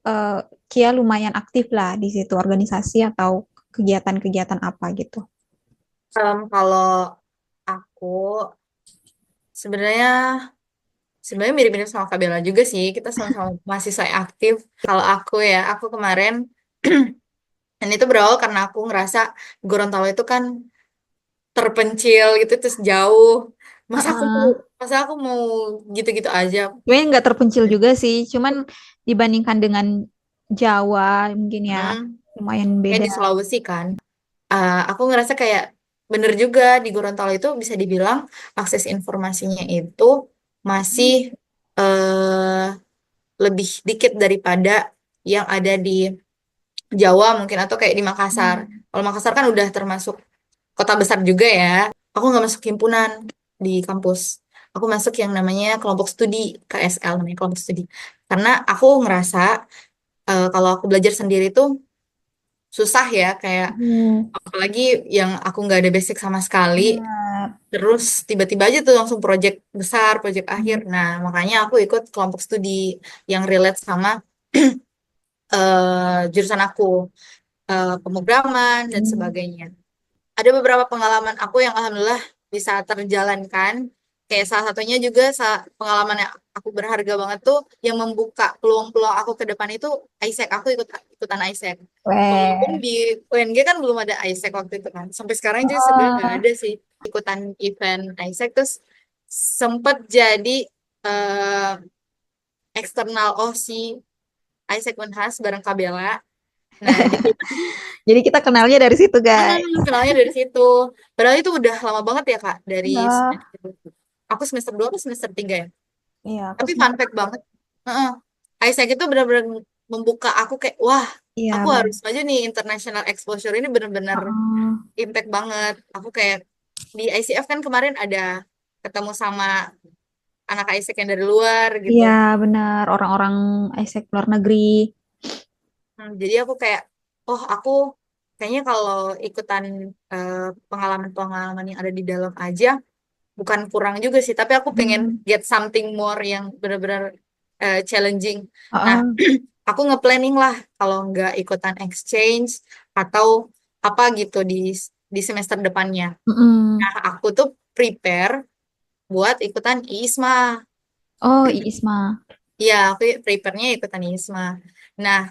eh, Kia lumayan aktif lah di situ organisasi atau kegiatan-kegiatan apa gitu. Kalau aku sebenarnya sebenarnya mirip-mirip sama Kabela juga sih. Kita sama-sama mahasiswa yang aktif. Kalau aku ya, aku kemarin dan itu berawal karena aku ngerasa Gorontalo itu kan terpencil gitu terus jauh. Masa aku mau Heeh. masa aku mau gitu-gitu aja. Sebenarnya nggak terpencil juga sih, cuman dibandingkan dengan Jawa mungkin ya Hmm, lumayan kayak beda. di Sulawesi kan. Aku ngerasa kayak bener juga di Gorontalo itu bisa dibilang akses informasinya itu masih eh, lebih dikit daripada yang ada di Jawa mungkin atau kayak di Makassar. Kalau Makassar kan udah termasuk kota besar juga ya. Aku nggak masuk himpunan di kampus. Aku masuk yang namanya kelompok studi, KSL namanya kelompok studi. Karena aku ngerasa kalau aku belajar sendiri tuh susah ya, kayak Hmm, apalagi yang aku nggak ada basic sama sekali. benar. Terus tiba-tiba aja tuh langsung project besar, project akhir. Hmm. Nah, makanya aku ikut kelompok studi yang relate sama jurusan aku, pemrograman dan Hmm. sebagainya. Ada beberapa pengalaman aku yang alhamdulillah bisa terjalankan. Kayak salah satunya juga pengalaman yang aku berharga banget tuh yang membuka peluang-peluang aku ke depan itu ISEC. Aku ikutan ISEC. Walaupun Weh. di UNG kan belum ada ISEC waktu itu kan. Sampai sekarang juga sebenarnya nggak Oh, ada sih ikutan event ISEC. Terus sempat jadi eh, eksternal OSI ISEC Unhas bareng Kabela. Nah, jadi jadi kita kenalnya dari situ, guys. kenalnya dari situ. Padahal itu udah lama banget ya, Kak, dari Iya, semester. Aku semester 2 atau semester 3 ya. iya, aku Tapi fun semester fact satu. banget. Heeh. Isaac itu benar-benar membuka aku kayak, wah, Iya, aku harus benar. maju nih, international exposure ini benar-benar Heeh. impact banget. Aku kayak di ICF kan kemarin ada ketemu sama anak Isaac yang dari luar gitu. Iya, benar. Orang-orang Isaac luar negeri. Jadi aku kayak, oh aku kayaknya kalau ikutan eh, pengalaman-pengalaman yang ada di dalam aja, bukan kurang juga sih, tapi aku pengen Hmm. get something more yang benar-benar challenging. Nah, Heeh. aku nge-planning lah kalau nggak ikutan exchange atau apa gitu di semester depannya. Mm-mm. Nah, aku tuh prepare buat ikutan ISMA. Oh, Isma. Iya, aku prepare-nya ikutan ISMA. Nah,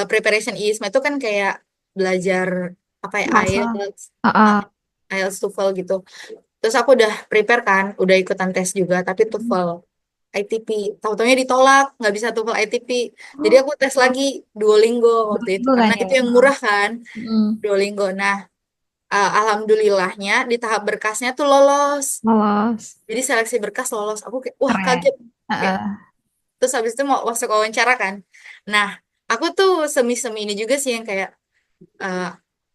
preparation ISMA itu kan kayak belajar apa ya, Bahasa. IELTS, Heeh. ah, IELTS TOEFL gitu. Terus aku udah prepare kan, udah ikutan tes juga, tapi TOEFL ITP. Tahu-taunya ditolak, nggak bisa TOEFL ITP. Jadi Oh, aku tes lagi Duolingo waktu itu, Duolingo kan karena ya. itu yang Heeh. murah kan, Mm. Duolingo. Nah, alhamdulillahnya di tahap berkasnya tuh lolos. Lolos. Jadi seleksi berkas lolos. Aku kayak, wah Keren. kaget. Kayak, Heeh. terus habis itu mau masuk wawancara kan. Nah, aku tuh semi-semi ini juga sih yang kayak, eh,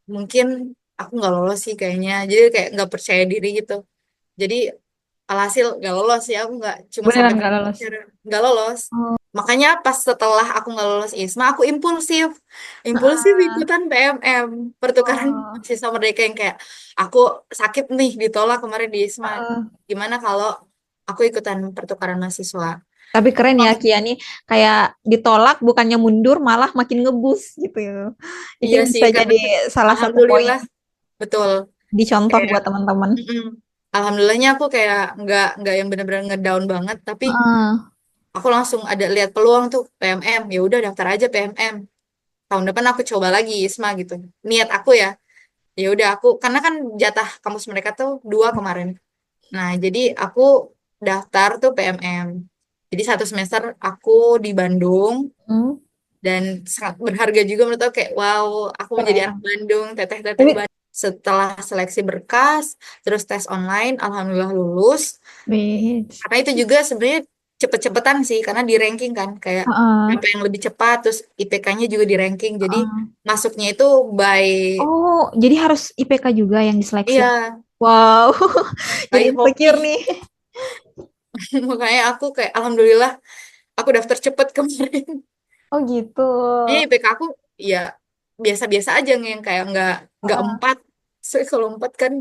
mungkin aku nggak lolos sih kayaknya. Jadi kayak nggak percaya diri gitu. Jadi alhasil nggak lolos ya, aku nggak cuma sampai Beneran nggak tahap lolos. wawancara, nggak lolos. Oh. Makanya pas setelah aku nggak lolos ISMA, aku impulsif Heeh. ikutan PMM, pertukaran Oh. mahasiswa merdeka, yang kayak aku sakit nih ditolak kemarin di ISMA. Heeh. Gimana kalau aku ikutan pertukaran mahasiswa? Tapi keren ya Langsung, Kia nih, kayak ditolak bukannya mundur malah makin ngebus gitu. Itu iya sih, bisa karena jadi salah satu poin alhamdulillah betul. dicontoh Kayak buat teman-teman. mm-mm. Alhamdulillahnya aku kayak nggak yang benar-benar ngedown banget, tapi Heeh. aku langsung ada lihat peluang tuh PMM, ya udah daftar aja PMM. Tahun depan aku coba lagi ISMA gitu. Niat aku ya, ya udah aku karena kan jatah kampus mereka tuh 2 kemarin. Nah, jadi aku daftar tuh PMM. Jadi 1 semester aku di Bandung Hmm, dan sangat berharga juga menurut aku, kayak wow, aku menjadi anak keren. Bandung, teteh-teteh Tapi, Bandung. Setelah seleksi berkas, terus tes online, alhamdulillah lulus. Wih. Karena itu juga sebenarnya cepet-cepetan sih, karena di ranking kan, kayak Heeh. apa yang lebih cepat, terus IPK-nya juga di ranking. Jadi Heeh. masuknya itu by, Oh, jadi harus IPK juga yang diseleksi. iya, Wow, jadi by insecure hoki. nih. Makanya aku kayak alhamdulillah aku daftar cepet kemarin. Oh gitu. Jadi IPK aku ya biasa-biasa aja, yang kayak nggak Heeh. 4. Soalnya kalau 4 kan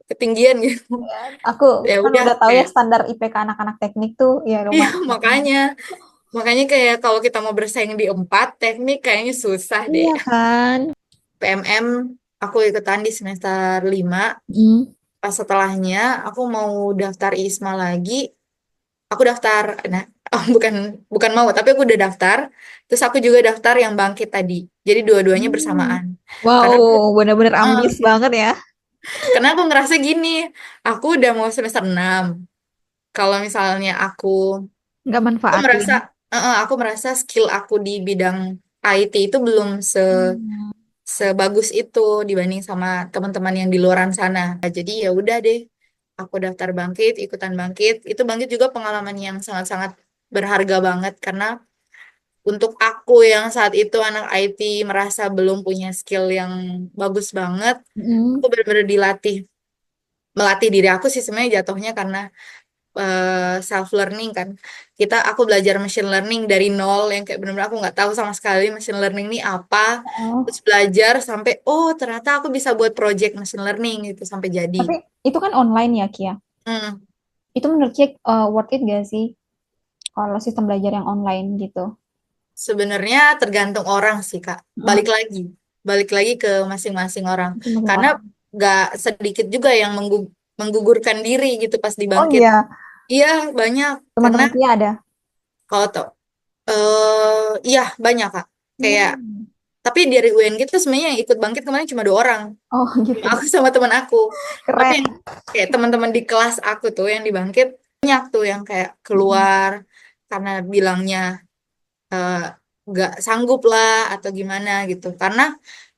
ketinggian gitu. Aku Ya kan udah udah tahu ya kayak, standar IPK anak-anak teknik tuh ya iya, lumayan. makanya makanya kayak kalau kita mau bersaing di 4 teknik kayaknya susah deh. Iya kan? PMM aku ikutan di semester 5. Hmm. Pas setelahnya aku mau daftar ISMA lagi, aku daftar, nah, oh, bukan bukan mau, tapi aku udah daftar. Terus aku juga daftar yang bangkit tadi. Jadi dua-duanya Hmm. bersamaan. Wow, Karena aku, bener-bener eh, ambis banget ya. karena aku ngerasa gini, aku udah mau semester 6. Kalau misalnya Nggak aku manfaatin. merasa, aku merasa skill aku di bidang IT itu belum Hmm. sebagus itu dibanding sama teman-teman yang di luaran sana. Nah, jadi ya udah deh, aku daftar Bangkit, ikutan Bangkit. Itu Bangkit juga pengalaman yang sangat-sangat berharga banget, karena untuk aku yang saat itu anak IT merasa belum punya skill yang bagus banget, Mm. aku benar-benar melatih diri aku sih sebenarnya jatuhnya karena self learning kan. Aku belajar machine learning dari nol yang kayak benar-benar aku nggak tahu sama sekali machine learning ini apa. Oh. Terus belajar sampai oh ternyata aku bisa buat project machine learning gitu sampai jadi. Tapi itu kan online ya, Kia. Hmm, Itu menurut Kia worth it gak sih kalau sistem belajar yang online gitu? sebenarnya tergantung orang sih Kak. Mm. Balik lagi ke masing-masing orang. Masing-masing Karena orang. nggak sedikit juga yang menggugurkan diri gitu pas Oh dibangkit. iya, Iya banyak. Karena teman-teman Kia ada. kalau iya banyak Kak. Kayak Hmm. tapi dari UNG itu sebenarnya yang ikut bangkit kemarin cuma 2 orang. Oh Cuma gitu. aku sama teman aku. Tapi yang Keren. kayak teman-teman di kelas aku tuh yang dibangkit banyak tuh yang kayak Mm. keluar karena bilangnya eh, nggak sanggup lah atau gimana gitu. Karena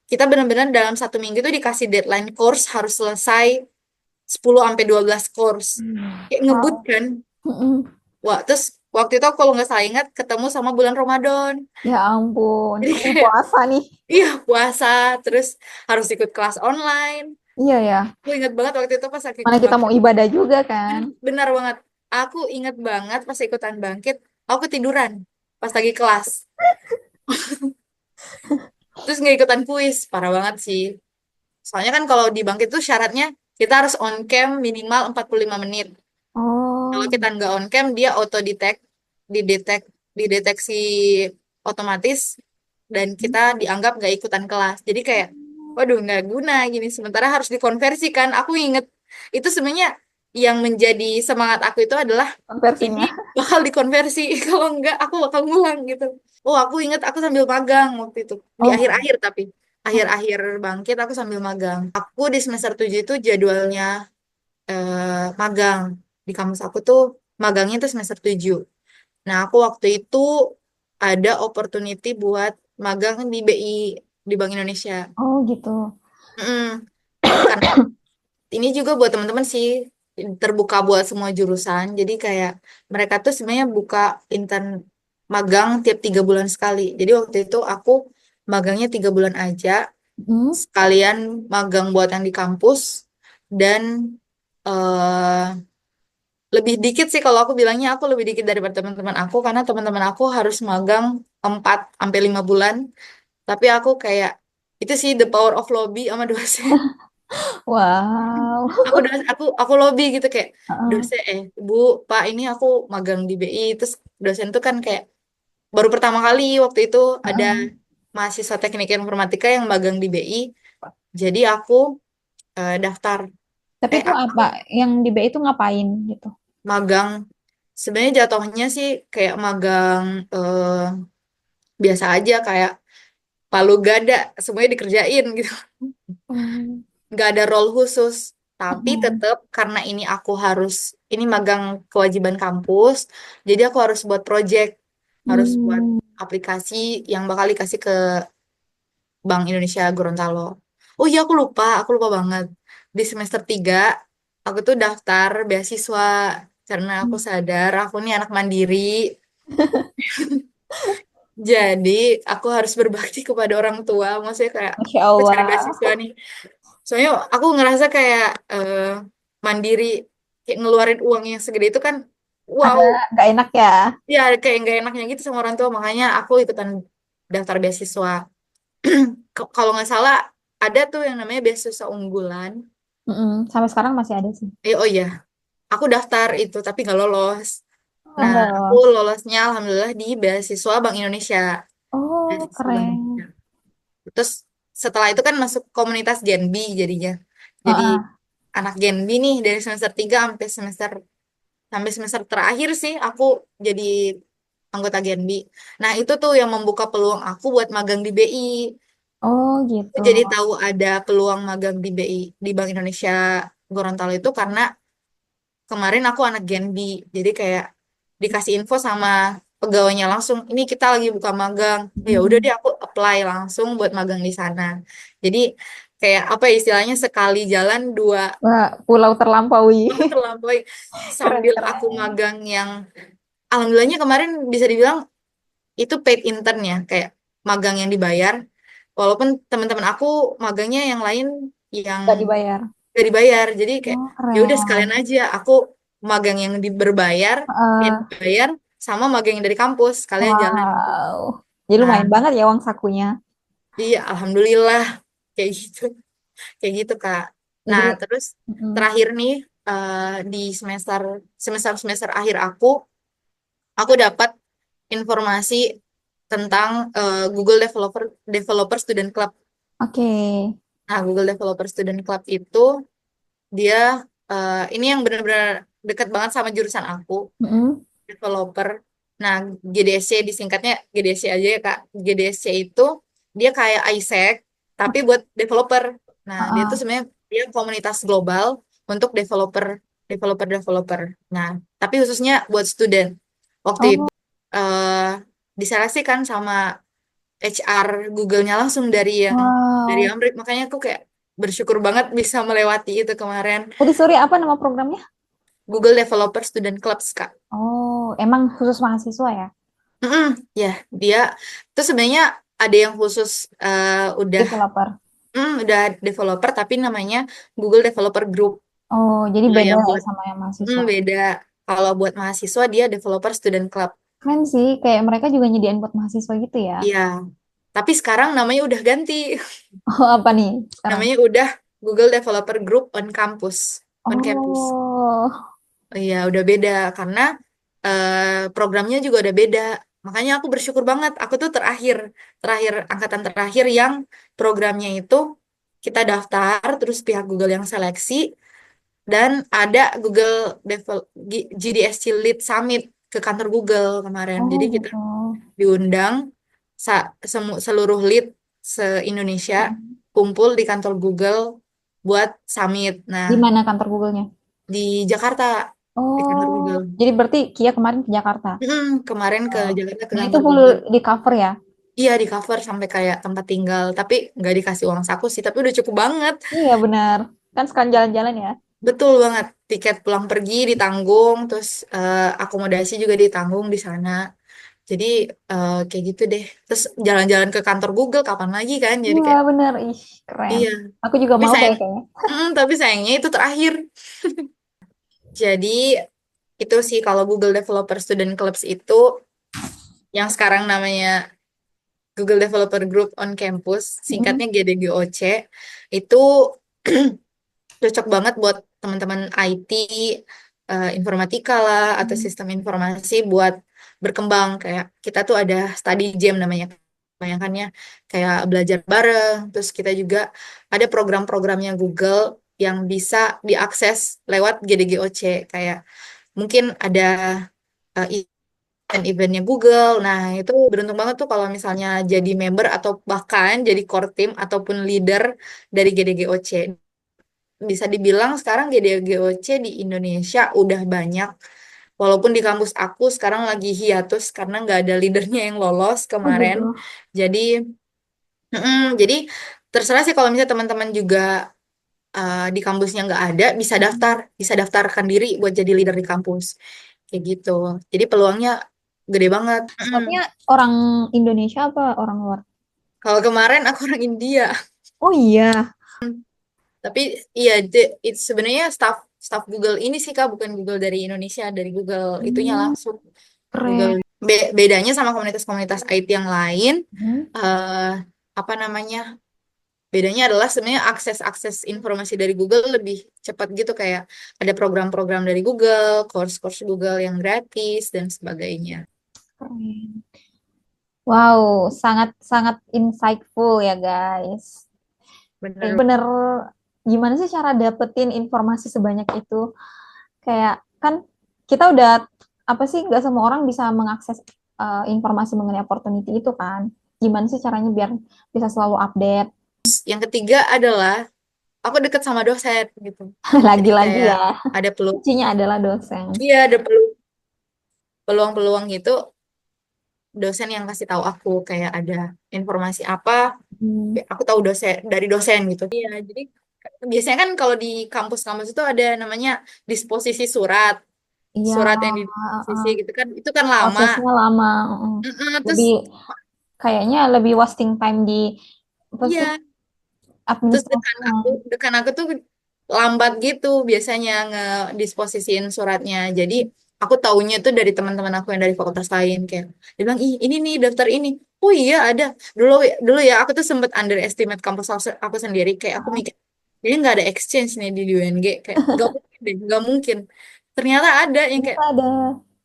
kita benar-benar dalam 1 minggu tuh dikasih deadline course harus selesai 10 sampai 12 course. Kayak ngebut Wow. kan. Mm-mm. Wah, terus waktu itu aku kalau nggak salah ingat ketemu sama bulan Ramadan. Ya ampun, Jadi aku kayak puasa nih. iya puasa terus harus ikut kelas online. Iya ya. Aku ingat banget waktu itu pas aku Mana ikut kita mau bangkit. ibadah juga kan? Benar banget. Aku ingat banget pas ikutan bangkit, aku ketiduran pas lagi kelas. Terus nggak ikutan kuis, parah banget sih. Soalnya kan kalau di bangkit tuh syaratnya kita harus on cam minimal 45 menit. Kalau Oh. kita nggak on cam, dia auto detect, dideteksi otomatis, dan kita dianggap nggak ikutan kelas. Jadi kayak, waduh nggak guna gini. Sementara harus dikonversikan. Aku inget itu sebenarnya yang menjadi semangat aku itu adalah ini Konversinya. bakal dikonversi. Kalau enggak, aku bakal ngulang gitu. Oh, aku inget aku sambil magang waktu itu di Oh, akhir-akhir tapi oh. akhir-akhir bangkit aku sambil magang. Aku di semester 7 itu jadwalnya magang. Di kampus aku tuh magangnya tuh semester 7. Nah, aku waktu itu ada opportunity buat magang di BI, di Bank Indonesia. Oh gitu. Mm, Karena ini juga buat teman-teman sih, terbuka buat semua jurusan. Jadi kayak mereka tuh sebenarnya buka intern magang tiap 3 bulan sekali. Jadi waktu itu aku magangnya 3 bulan aja, Hmm. sekalian magang buat yang di kampus dan eh lebih dikit sih kalau aku bilangnya aku lebih dikit daripada teman-teman aku karena teman-teman aku harus magang 4 sampai 5 bulan. Tapi aku kayak itu sih the power of lobby sama dosen. Wow. Aku lobby gitu kayak Heeh, dosen Bu Pak ini aku magang di BI terus dosen tuh kan kayak baru pertama kali waktu itu ada heeh. mahasiswa teknik informatika yang magang di BI. Jadi aku daftar Tapi itu aku apa? Yang di BI itu ngapain gitu? magang sebenarnya jatuhnya sih kayak magang biasa aja kayak palu gada semuanya dikerjain gitu. Hmm. Nggak ada role khusus tapi Mm-mm. tetap karena ini magang kewajiban kampus jadi aku harus buat project harus buat Hmm. aplikasi yang bakal dikasih ke Bank Indonesia Gorontalo. Oh iya aku lupa banget di semester 3 aku tuh daftar beasiswa karena aku sadar aku nih anak mandiri jadi aku harus berbakti kepada orang tua maksudnya kayak Masya aku cari Allah. beasiswa nih. Soalnya aku ngerasa kayak mandiri, kayak ngeluarin uang yang segede itu kan, wow, Ada nggak enak ya? ya kayak nggak enaknya gitu sama orang tua. Makanya aku ikutan daftar beasiswa. Kalau nggak salah ada tuh yang namanya beasiswa unggulan. Mm-mm. Sampai sekarang masih ada sih. Oh iya, aku daftar itu tapi nggak lolos. Oh, Nah, enggak aku lolos. lolosnya alhamdulillah di beasiswa Bank Indonesia. Oh, Beasiswa Bank Indonesia. keren. Terus setelah itu kan masuk komunitas Genbi jadinya. Jadi Heeh. anak Genbi nih dari semester 3 sampai semester terakhir sih aku jadi anggota Genbi. Nah, itu tuh yang membuka peluang aku buat magang di BI. Oh, Aku gitu. jadi tahu ada peluang magang di BI di Bank Indonesia Gorontalo itu karena kemarin aku anak Genbi. Jadi kayak dikasih info sama pegawainya langsung, ini kita lagi buka magang. Ya udah Mm-mm. deh aku apply langsung buat magang di sana. Jadi kayak apa ya istilahnya sekali jalan dua Wah, pulau terlampaui. terlampaui Keren, sambil aku keren. magang yang alhamdulillahnya kemarin bisa dibilang itu paid intern ya, kayak magang yang dibayar. Walaupun teman-teman aku magangnya yang lain yang Nggak dibayar. gak dibayar. Jadi kayak Oh, ya udah keren. sekalian aja aku magang yang berbayar, yang Eh, dibayar sama magang yang dari kampus, kalian jalan gitu. wow. Jadi Nah, lumayan banget ya uang sakunya. iya alhamdulillah kayak gitu. Kayak gitu, Kak. Jadi, Nah, terus mm, terakhir nih di semester semester semester akhir aku dapat informasi tentang Google Developer Developer Student Club. oke. Nah, Google Developer Student Club itu dia ini yang benar-benar dekat banget sama jurusan aku, Mm-mm. developer. Nah, GDSC disingkatnya GDSC aja ya, Kak. GDSC itu dia kayak ISEC tapi buat developer. Nah, dia tuh Heeh. sebenarnya dia komunitas global untuk developer. Nah, tapi khususnya buat student. Waktu itu Oh, eh diseleksikan sama HR Google-nya langsung dari yang dari wow. Amrik. Makanya aku kayak bersyukur banget bisa melewati itu kemarin. Tadi sorry apa nama programnya? Google Developer Student Clubs, Kak. Oh, emang khusus mahasiswa ya? Mm-mm, ya, dia tuh sebenarnya ada yang khusus Developer. udah developer tapi namanya Google Developer Group. Oh, jadi Kalau beda yang ya buat sama yang mahasiswa. beda. Kalau buat mahasiswa dia Developer Student Club. Keren sih, kayak mereka juga nyediain buat mahasiswa gitu ya. Iya. Tapi sekarang namanya udah ganti. Oh, apa nih sekarang? Namanya udah Google Developer Group on campus. Oh, Oh iya, udah beda karena programnya juga udah beda. Makanya aku bersyukur banget. Aku tuh terakhir angkatan terakhir yang programnya itu kita daftar, terus pihak Google yang seleksi, dan ada Google GDSC Lead Summit ke kantor Google kemarin. oh Jadi kita gitu. diundang seluruh lead se-Indonesia kumpul di kantor Google buat summit. Nah, Di mana kantor Google-nya? di Jakarta, di kantor Oh, Google. jadi berarti Kia kemarin ke Jakarta. Kemarin ke Oh. Jakarta ke Nah, itu kantor full Google. di cover ya? Iya di cover sampai kayak tempat tinggal, tapi nggak dikasih uang saku sih, tapi udah cukup banget. Iya benar. Kan sekalian jalan-jalan ya. Betul banget. Tiket pulang pergi ditanggung, terus akomodasi juga ditanggung di sana. Jadi kayak gitu deh. Terus jalan-jalan ke kantor Google kapan lagi kan? Jadi Iya kayak benar. Ih, keren. iya. Aku juga Tapi mau deh sayang, kayaknya. tapi sayangnya itu terakhir. Jadi itu sih kalau Google Developer Student Clubs itu yang sekarang namanya Google Developer Group on Campus, Mm. singkatnya GDGOC, itu cocok banget buat teman-teman IT, informatika lah, atau sistem informasi buat berkembang. Kayak kita tuh ada study jam namanya, bayangkannya kayak belajar bareng. Terus kita juga ada program-programnya Google yang bisa diakses lewat GDGOC. Kayak mungkin ada event-eventnya Google. Nah, itu beruntung banget tuh kalau misalnya jadi member atau bahkan jadi core team ataupun leader dari GDGOC. Bisa dibilang sekarang GDGOC di Indonesia udah banyak. Walaupun di kampus aku sekarang lagi hiatus karena nggak ada leadernya yang lolos Oh kemarin. gitu. Jadi, jadi terserah sih kalau misalnya teman-teman juga di kampusnya nggak ada, bisa daftarkan diri buat jadi leader di kampus. Kayak gitu. Jadi peluangnya gede banget. Staffnya orang Indonesia apa orang luar? Kalau kemarin aku orang India, Oh iya, tapi iya sebenarnya staff staff Google ini sih Kak, bukan Google dari Indonesia, dari Google itunya hmm, langsung. Google keren. bedanya sama komunitas-komunitas IT yang lain, Hmm. eh apa namanya? Bedanya adalah sebenarnya akses-akses informasi dari Google lebih cepat gitu, kayak ada program-program dari Google, course-course Google yang gratis dan sebagainya. Keren. Wow, sangat-sangat insightful ya guys. Bener. Bener-bener gimana sih cara dapetin informasi sebanyak itu? Kayak kan kita udah apa sih nggak semua orang bisa mengakses informasi mengenai opportunity itu kan? Gimana sih caranya biar bisa selalu update? Yang ketiga adalah aku deket sama dosen gitu. Jadi Lagi-lagi kayak ya, ada peluang, kuncinya adalah dosen. iya ada peluang-peluang gitu, dosen yang kasih tahu aku kayak ada informasi apa, Hmm. aku tahu dosen dari dosen gitu. Iya, jadi biasanya kan kalau di kampus-kampus itu ada namanya disposisi surat. Iya, surat yang di uh, sisi gitu kan, itu kan lama. prosesnya lama. Lebih Terus kayaknya lebih wasting time di apa sih iya, terus administrasinya. dekan aku tuh lambat gitu biasanya ngedisposisiin suratnya. Jadi aku taunya tuh dari teman-teman aku yang dari fakultas lain kayak dia bilang, ih ini nih daftar ini. Oh iya ada. Dulu dulu ya aku tuh sempet underestimate kampus aku sendiri, kayak aku mikir ini nggak ada exchange nih di UNG, kayak nggak mungkin deh, nggak mungkin. Ternyata ada yang Ternyata kayak ada.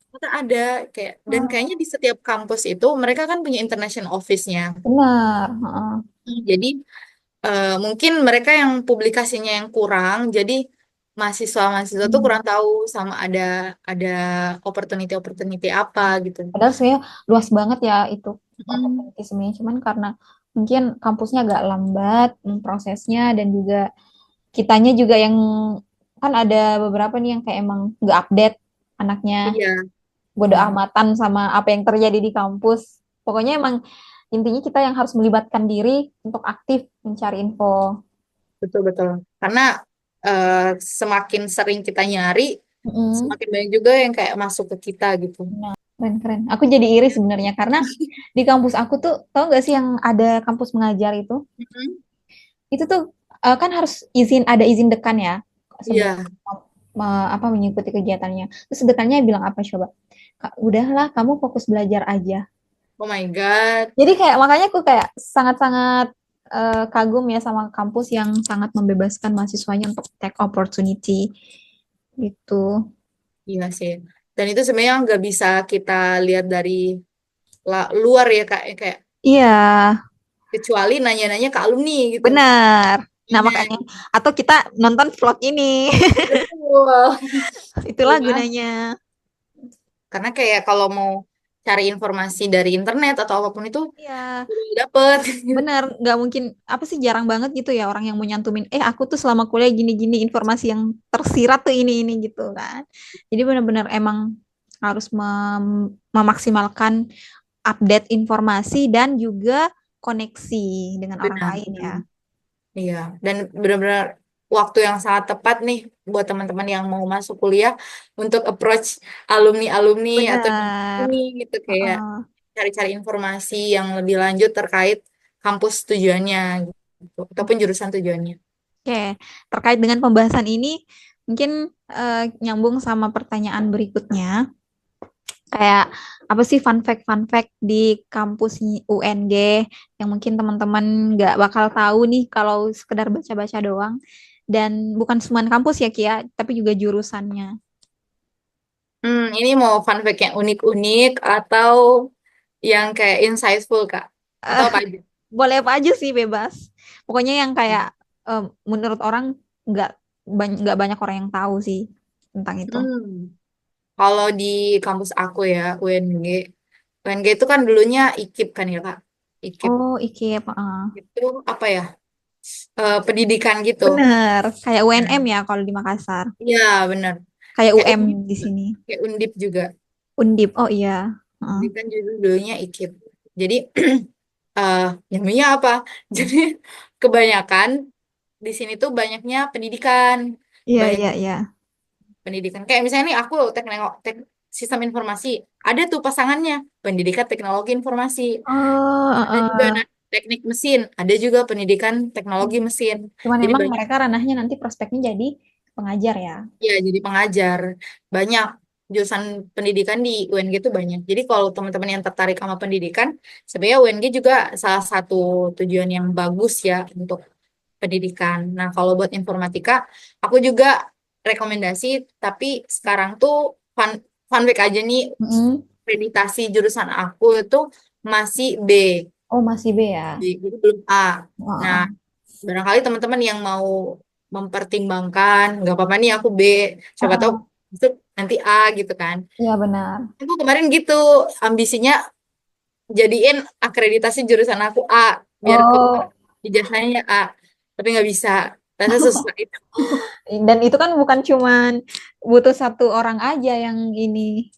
ternyata ada kayak, dan uh, kayaknya di setiap kampus itu mereka kan punya international office-nya. Benar. Jadi mungkin mereka yang publikasinya yang kurang, jadi mahasiswa-mahasiswa tuh Hmm. kurang tahu sama ada opportunity-opportunity apa gitu. Padahal sebenarnya luas banget ya itu Mm, opportunity sebenarnya. Cuman karena mungkin kampusnya agak lambat prosesnya dan juga kitanya juga yang kan ada beberapa nih yang kayak emang nggak update anaknya, iya, bodo mm, amatan sama apa yang terjadi di kampus. Pokoknya emang intinya kita yang harus melibatkan diri untuk aktif mencari info. betul betul. Karena eh, semakin sering kita nyari, Mm-mm. semakin banyak juga yang kayak masuk ke kita gitu. Nah, keren-keren. Aku jadi iri sebenarnya karena di kampus aku tuh, tau nggak sih yang ada kampus mengajar Mm-mm. itu tuh kan harus ada izin dekan ya sebelum Iya, apa mengikuti kegiatannya. Terus dekannya bilang apa coba? Kak, udahlah kamu fokus belajar aja. oh my God. Jadi kayak makanya aku kayak sangat-sangat kagum ya sama kampus yang sangat membebaskan mahasiswanya untuk take opportunity gitu. Iya sih. Dan itu sebenarnya nggak bisa kita lihat dari luar ya Kak, ya, kayak Iya, kecuali nanya-nanya ke alumni gitu. benar. Nah, Iya, makanya atau kita nonton vlog ini. betul. Betul Itulah banget. gunanya. Karena kayak kalau mau cari informasi dari internet atau apapun itu Iya, belum dapet. benar. Nggak mungkin, apa sih jarang banget gitu ya orang yang mau nyantumin, aku tuh selama kuliah gini-gini informasi yang tersirat tuh ini gitu kan. Jadi benar-benar emang harus memaksimalkan update informasi dan juga koneksi dengan orang Benar. lain ya. Iya, dan benar-benar waktu yang sangat tepat nih buat teman-teman yang mau masuk kuliah untuk approach alumni-alumni atau Benar. ini gitu, kayak Heeh. cari-cari informasi yang lebih lanjut terkait kampus tujuannya gitu, ataupun jurusan tujuannya. Oke, terkait dengan pembahasan ini, mungkin nyambung sama pertanyaan berikutnya. Kayak apa sih fun fact di kampus UNG yang mungkin teman-teman nggak bakal tahu nih kalau sekedar baca-baca doang. Dan bukan semua kampus ya Kia, tapi juga jurusannya. Ini mau fun fact yang unik-unik atau yang kayak insightful, Kak? Atau Eh, apa aja? boleh apa aja sih bebas. Pokoknya yang kayak menurut orang nggak nggak banyak orang yang tahu sih tentang itu. Hmm, Kalau di kampus aku ya, UNG. UNG itu kan dulunya IKIP kan ya, Kak? IKIP Oh, IKIP. itu apa ya? Pendidikan gitu. Bener, kayak Nah, UNM ya kalau di Makassar. iya, benar. Kayak Kayak UM Undip di juga. sini. Kayak Undip juga. Undip, oh iya. Heeh. Undip kan dulunya IKIP. Jadi, eh namanya apa? Jadi, kebanyakan di sini tuh banyaknya pendidikan. Iya, Banyak iya, iya. pendidikan. Kayak misalnya nih aku sistem informasi. Ada tuh pasangannya. Pendidikan teknologi informasi. Oh, Ada juga heeh. teknik mesin. Ada juga pendidikan teknologi mesin. Cuman Jadi memang banyak. mereka ranahnya nanti prospeknya jadi pengajar ya. Ya, jadi pengajar. Banyak jurusan pendidikan di UNG itu banyak. Jadi kalau teman-teman yang tertarik sama pendidikan, sebenarnya UNG juga salah satu tujuan yang bagus ya untuk pendidikan. Nah, kalau buat informatika, aku juga rekomendasi, tapi sekarang tuh fun, fun fact aja nih, Mm-mm. akreditasi jurusan aku itu masih B. Oh, masih B ya. Jadi belum A. Nah, Heeh. barangkali teman-teman yang mau mempertimbangkan, nggak apa-apa nih aku B, siapa tahu Heeh. masuk nanti A gitu kan. Iya benar. Aku kemarin gitu, ambisinya jadiin akreditasi jurusan aku A, biar keluar Oh, ijazahnya A, tapi nggak bisa. Ternyata susah itu. dan itu kan bukan cuman butuh satu orang aja yang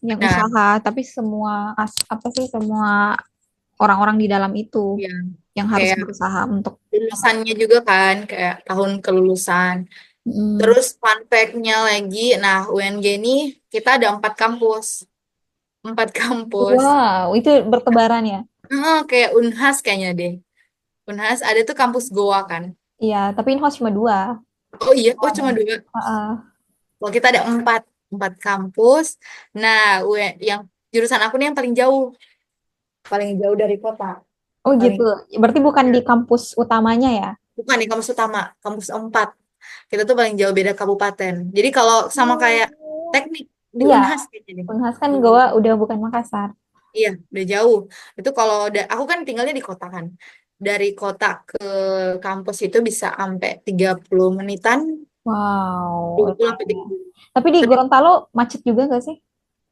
yang Benar, usaha, tapi semua apa sih semua orang-orang di dalam itu ya. yang harus Kayak berusaha untuk lulusannya juga kan, kayak tahun kelulusan. Mm. Terus fun fact-nya lagi, nah UNG ini kita ada 4 kampus. 4 kampus. Wow, itu bertebaran ya? Kayak Unhas kayaknya deh. Unhas ada tuh kampus Goa kan. Iya, tapi Inhouse cuma dua. Oh iya, oh Ada. cuma 2. Heeh. Kalau kita ada 4 kampus. Nah, yang jurusan aku nih yang paling jauh dari kota. Oh Paling gitu. Berarti bukan ya, di kampus utamanya ya? bukan di kampus utama, kampus 4. Kita tuh paling jauh beda kabupaten. Jadi kalau sama kayak Oh. teknik di Iya, Unhas kayaknya nih. Unhas kan Goa udah bukan Makassar. Iya, udah jauh. Itu kalau aku kan tinggalnya di kota kan. Dari kota ke kampus itu bisa sampai 30 menitan, Wow, 20 sampai lumayan ya. 30. Tapi di Tapi Gorontalo macet juga nggak sih?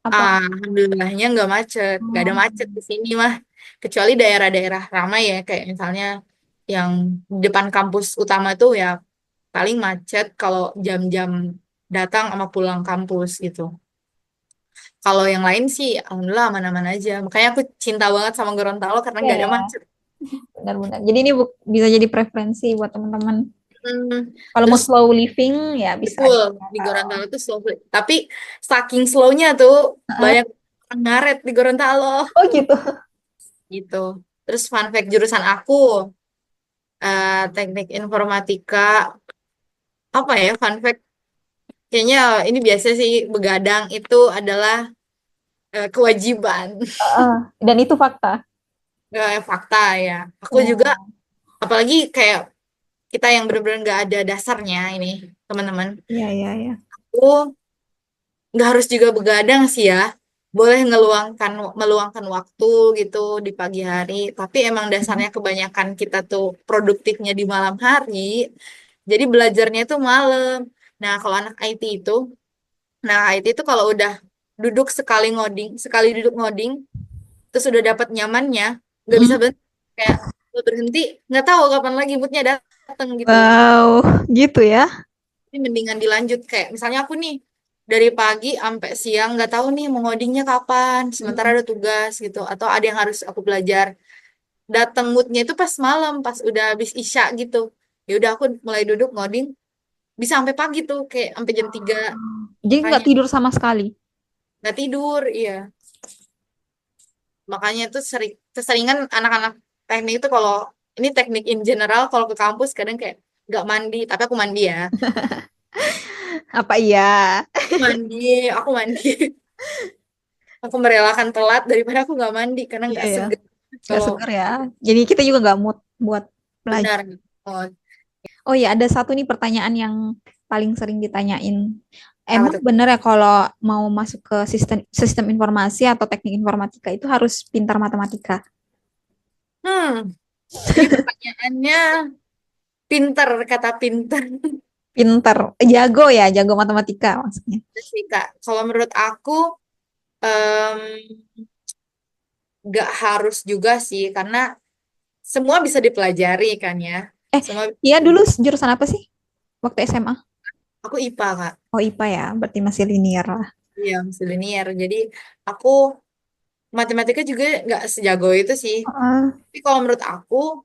Apa? alhamdulillahnya nggak macet, nggak ada Oh. macet di sini mah. Kecuali daerah-daerah ramai ya, kayak misalnya yang di depan kampus utama tuh ya paling macet kalau jam-jam datang sama pulang kampus gitu. Kalau yang lain sih, alhamdulillah aman-aman aja. Makanya aku cinta banget sama Gorontalo karena Iya nggak ada ya, macet. benar-benar. Jadi ini bisa jadi preferensi buat teman-teman. Hmm, Kalau mau Terus slow living ya bisa di betul di Gorontalo. Gorontalo tuh slow. Tapi saking slownya tuh Heeh. banyak orang ngaret di Gorontalo Oh gitu. gitu. Terus fun fact jurusan aku, teknik informatika, apa ya fun fact? Kayaknya ini biasa sih, begadang itu adalah kewajiban. Heeh. Dan itu fakta. Fakta ya. Aku juga, Oh, apalagi kayak kita yang bener-bener nggak ada dasarnya ini, teman-teman. iya iya iya. Aku nggak harus juga begadang sih ya. Boleh meluangkan waktu gitu di pagi hari. Tapi emang Hmm. dasarnya kebanyakan kita tuh produktifnya di malam hari. Jadi belajarnya itu malam. Nah, kalau anak IT itu, IT itu kalau udah duduk sekali duduk ngoding, terus udah dapat nyamannya, nggak bisa Mm. berhenti. Kayak lu berhenti, nggak tahu kapan lagi moodnya datang gitu. Wow, gitu ya. Ini mendingan dilanjut kayak misalnya aku nih dari pagi sampai siang nggak tahu nih mau ngodingnya kapan, sementara Mm. ada tugas gitu atau ada yang harus aku belajar. Datang moodnya itu pas malam, pas udah habis isya gitu. Ya udah aku mulai duduk ngoding bisa sampai pagi tuh kayak sampai jam 3. Jadi nggak Makanya tidur sama sekali. nggak tidur, iya. Makanya tuh keseringan anak-anak teknik itu kalau ini teknik in general kalau ke kampus kadang kayak nggak mandi, tapi aku mandi ya. Apa iya? Mandi, aku mandi. Aku merelakan telat daripada aku nggak mandi karena Iya nggak ya. segar. Nggak Kalau segar ya. Jadi kita juga nggak mood buat belajar. benar. Oh, Oh ya, ada satu nih pertanyaan yang paling sering ditanyain. apa Emang tuh? bener ya kalau mau masuk ke sistem sistem informasi atau teknik informatika itu harus pintar matematika? Hmm, ini pertanyaannya pinter, kata pinter. Pinter, jago ya, jago matematika maksudnya. Sih, Kak. Kalau menurut aku em, nggak harus juga sih karena semua bisa dipelajari kan ya. Eh, Semua iya dulu jurusan apa sih waktu SMA? aku IPA, Kak. Oh IPA ya, berarti masih linear lah. Iya, masih linear. Jadi aku matematika juga nggak sejago itu sih. Heeh. Tapi kalau menurut aku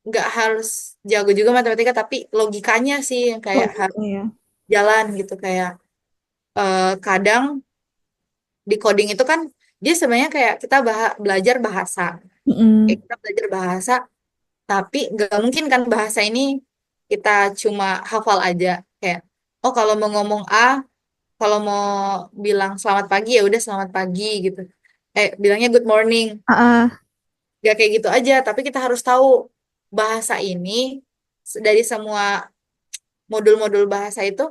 nggak harus jago juga matematika, tapi logikanya sih yang Oh kayak gitu harus ya. jalan gitu. Kayak kadang di coding itu kan dia sebenarnya kayak kita belajar bahasa. Kayak Mm-mm. kita belajar bahasa, tapi nggak mungkin kan bahasa ini kita cuma hafal aja. Kayak, oh kalau mau ngomong A, kalau mau bilang selamat pagi ya udah selamat pagi gitu. Bilangnya good morning. Heeh. Gak kayak gitu aja, tapi kita harus tahu bahasa ini dari semua modul-modul bahasa itu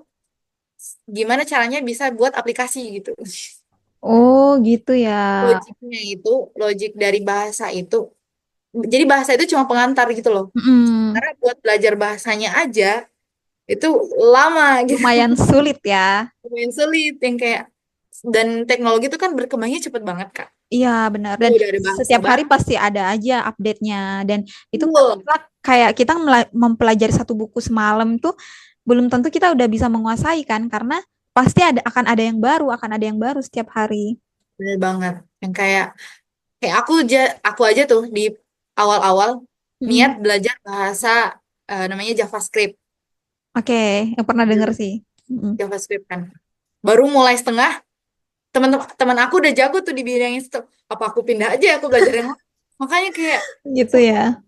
gimana caranya bisa buat aplikasi gitu. Oh gitu ya. Logiknya itu, logik dari bahasa itu. Jadi bahasa itu cuma pengantar gitu loh. Mm-mm. Karena buat belajar bahasanya aja itu lama gitu. Lumayan sulit ya. Lumayan sulit yang kayak dan teknologi itu kan berkembangnya cepet banget Kak. Iya benar. Dan Udah ada bahasa setiap hari baru. pasti ada aja update-nya. Dan itu nggak Betul. bisa kayak kita mempelajari satu buku semalam tuh belum tentu kita udah bisa menguasai kan karena pasti akan ada yang baru setiap hari. Bener banget. Yang kayak kayak aku aja tuh di awal-awal niat Mm-mm. belajar bahasa namanya JavaScript. Oke, yang pernah denger sih. Mm-mm. JavaScript kan. Baru mulai setengah, teman-teman teman aku udah jago tuh di bidang itu. Apa aku pindah aja aku belajar yang lain. Makanya kayak Gitu ya.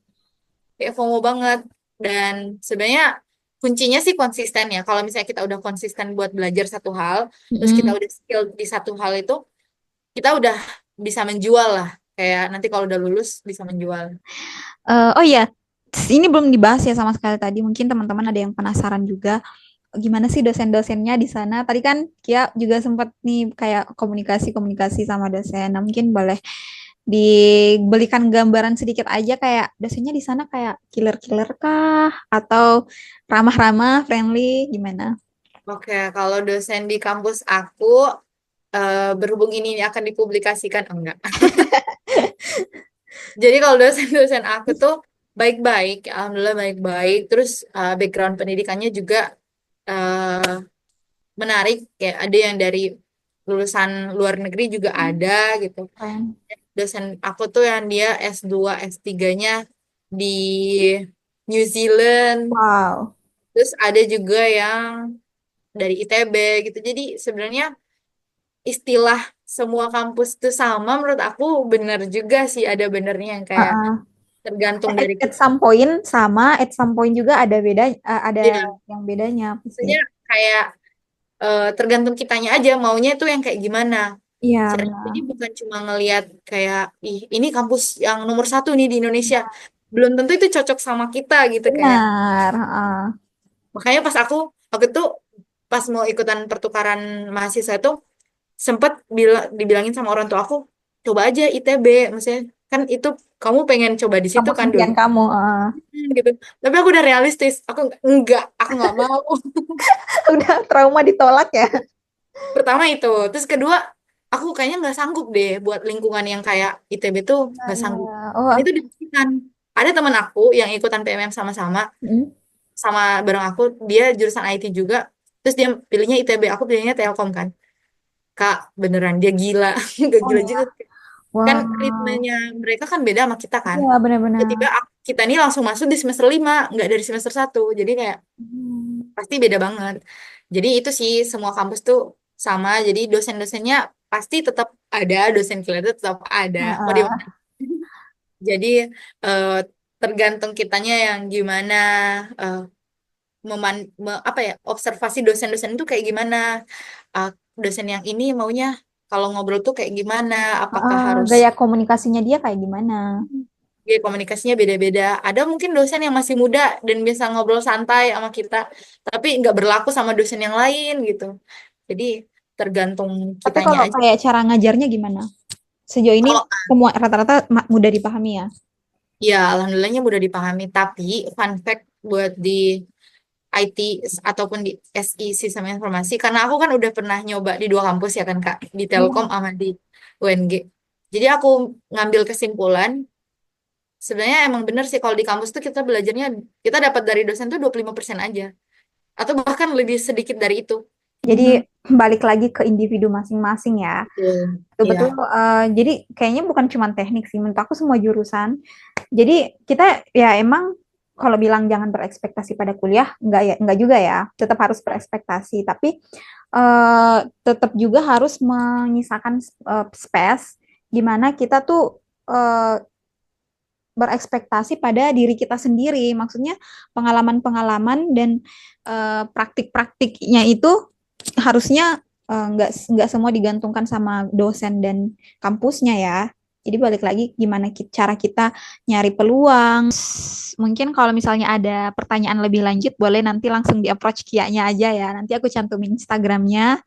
kayak FOMO banget. Dan sebenarnya kuncinya sih konsisten ya. Kalau misalnya kita udah konsisten buat belajar satu hal, terus kita Mm-mm. udah skill di satu hal itu, kita udah bisa menjual lah. Kayak nanti kalau udah lulus bisa menjual. Oh iya, ini belum dibahas ya sama sekali tadi. Mungkin teman-teman ada yang penasaran juga. Gimana sih dosen-dosennya di sana? Tadi kan Kia juga sempat nih kayak komunikasi-komunikasi sama dosen. Nah, mungkin boleh dibelikan gambaran sedikit aja kayak dosennya di sana kayak killer-killer kah? Atau ramah-ramah, friendly, gimana? Oke, kalau dosen di kampus aku, berhubung ini akan dipublikasikan, enggak. Jadi kalau dosen-dosen aku tuh baik-baik, alhamdulillah baik-baik. Terus background pendidikannya juga eh, menarik. Kayak ada yang dari lulusan luar negeri juga ada gitu. Keren. Dosen aku tuh yang dia S2, S3-nya di New Zealand. Wow. Terus ada juga yang dari ITB gitu. Jadi sebenarnya istilah semua kampus itu sama menurut aku bener juga sih, ada benernya yang kayak Uh-uh. tergantung At, dari at kita. some point sama, at some point juga ada beda, ada Iya, yang bedanya pasti. maksudnya kayak tergantung kitanya aja maunya tuh yang kayak gimana. Iya, Jadi benar. bukan cuma ngelihat kayak ih ini kampus yang nomor satu nih di Indonesia. Belum tentu itu cocok sama kita gitu kayak. Benar. Makanya pas aku tuh pas mau ikutan pertukaran mahasiswa itu sempet dibilangin sama orang tua aku, coba aja ITB, maksudnya kan itu kamu pengen coba di situ Kampus kan dulu. impian kamu. Gitu. Tapi aku udah realistis, aku nggak mau. Udah trauma ditolak ya. Pertama itu, terus kedua, aku kayaknya nggak sanggup deh buat lingkungan yang kayak ITB tuh Nah, nggak iya. sanggup. Oh, Dan itu dibuktikan. Ada teman aku yang ikutan PMM sama-sama, mm. sama bareng aku, dia jurusan IT juga, terus dia pilihnya ITB, aku pilihnya Telkom kan. Kak, beneran dia gila, nggak Oh gila juga. ya. Kan Wow. ritmenya mereka kan beda sama kita kan. Iya, benar-benar. Tiba-tiba kita ini langsung masuk di semester 5 nggak dari semester 1. Jadi kayak Hmm. pasti beda banget. Jadi itu sih semua kampus tuh sama. Jadi dosen-dosennya pasti tetap ada, dosen killer itu tetap ada. Mau di mana? Heeh. Jadi eh, tergantung kitanya yang gimana eh, apa ya observasi dosen-dosen itu kayak gimana. Ah, dosen yang ini maunya kalau ngobrol tuh kayak gimana? Apakah harus Gaya komunikasinya dia kayak gimana? gaya komunikasinya beda-beda. Ada mungkin dosen yang masih muda dan bisa ngobrol santai sama kita, tapi nggak berlaku sama dosen yang lain gitu. Jadi tergantung Tapi kitanya kalau aja. kayak cara ngajarnya gimana? Sejauh ini Kalau semua rata-rata mudah dipahami ya. ya alhamdulillahnya mudah dipahami, tapi fun fact buat di IT ataupun di SI Sistem Informasi, karena aku kan udah pernah nyoba di dua kampus ya kan Kak, di Telkom Iya. sama di UNG. Jadi aku ngambil kesimpulan, sebenarnya emang bener sih kalau di kampus tuh kita belajarnya, kita dapat dari dosen tuh 25% aja. Atau bahkan lebih sedikit dari itu. Jadi balik lagi ke individu masing-masing ya. Betul. Betul-betul. Iya. Jadi kayaknya bukan cuma teknik sih, menurut aku semua jurusan. Jadi kita ya emang kalau bilang jangan berekspektasi pada kuliah, enggak juga ya. Tetap harus berekspektasi, tapi tetap juga harus menyisakan space di mana kita tuh eh, berekspektasi pada diri kita sendiri. Maksudnya pengalaman-pengalaman dan praktik-praktiknya itu harusnya nggak semua digantungkan sama dosen dan kampusnya ya. Jadi balik lagi gimana cara kita nyari peluang. Mungkin kalau misalnya ada pertanyaan lebih lanjut, boleh nanti langsung di approach Kianya aja ya. Nanti aku cantumin Instagramnya,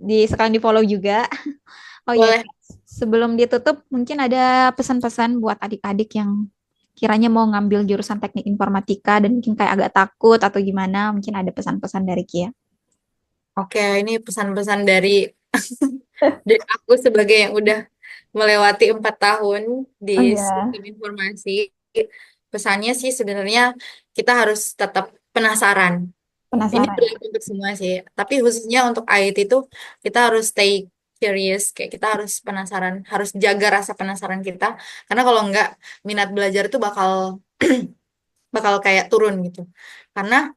sekalian di follow juga. Oh iya, Boleh. sebelum ditutup, mungkin ada pesan-pesan buat adik-adik yang kiranya mau ngambil jurusan teknik informatika dan mungkin kayak agak takut atau gimana, mungkin ada pesan-pesan dari Kia. Oke, ini pesan-pesan dari aku sebagai yang udah melewati 4 tahun di Oh iya, sistem informasi. Pesannya sih sebenarnya kita harus tetap penasaran. Ini penasaran. berlaku untuk semua sih. Tapi khususnya untuk IT itu kita harus stay curious. Kayak kita harus penasaran, harus jaga rasa penasaran kita. Karena kalau enggak, minat belajar itu bakal bakal kayak turun gitu. Karena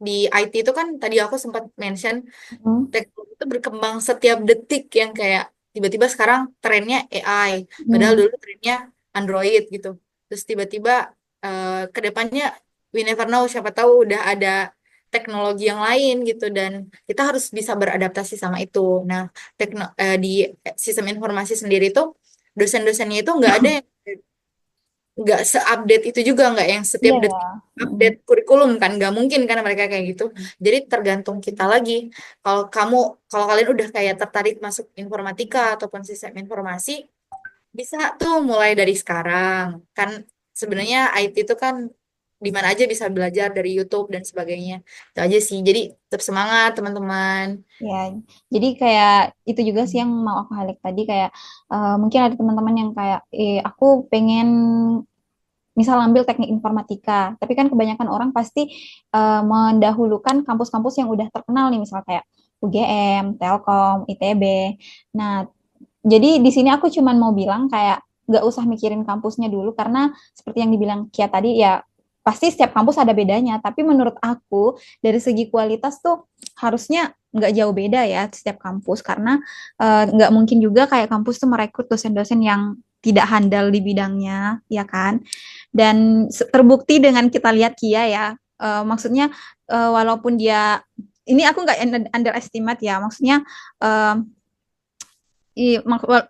di IT itu kan tadi aku sempat mention Hmm. teknologi itu berkembang setiap detik yang kayak tiba-tiba sekarang trennya AI, padahal Hmm. dulu trennya Android gitu. Terus tiba-tiba ke depannya we never know, siapa tahu udah ada teknologi yang lain gitu dan kita harus bisa beradaptasi sama itu. Nah, di sistem informasi sendiri tuh dosen-dosennya itu nggak ada yang nggak seupdate itu juga, nggak yang setiap Iya ya. detik Mm-mm. update kurikulum kan, nggak mungkin kan mereka kayak gitu. Jadi tergantung kita lagi. Kalau kamu, kalau kalian udah kayak tertarik masuk informatika ataupun sistem informasi, bisa tuh mulai dari sekarang. Kan sebenarnya IT itu kan di mana aja bisa belajar dari YouTube dan sebagainya. Itu aja sih. Jadi tetap semangat teman-teman. Ya, jadi kayak itu juga sih yang mau aku highlight tadi kayak mungkin ada teman-teman yang kayak aku pengen misal ambil teknik informatika, tapi kan kebanyakan orang pasti mendahulukan kampus-kampus yang udah terkenal nih, misal kayak UGM, Telkom, ITB. Nah, jadi di sini aku cuman mau bilang kayak nggak usah mikirin kampusnya dulu karena seperti yang dibilang Kia tadi ya pasti setiap kampus ada bedanya. Tapi menurut aku dari segi kualitas tuh harusnya nggak jauh beda ya setiap kampus karena nggak mungkin juga kayak kampus tuh merekrut dosen-dosen yang tidak handal di bidangnya, ya kan? Dan terbukti dengan kita lihat Kia ya, maksudnya walaupun dia ini aku nggak underestimate ya, maksudnya eh,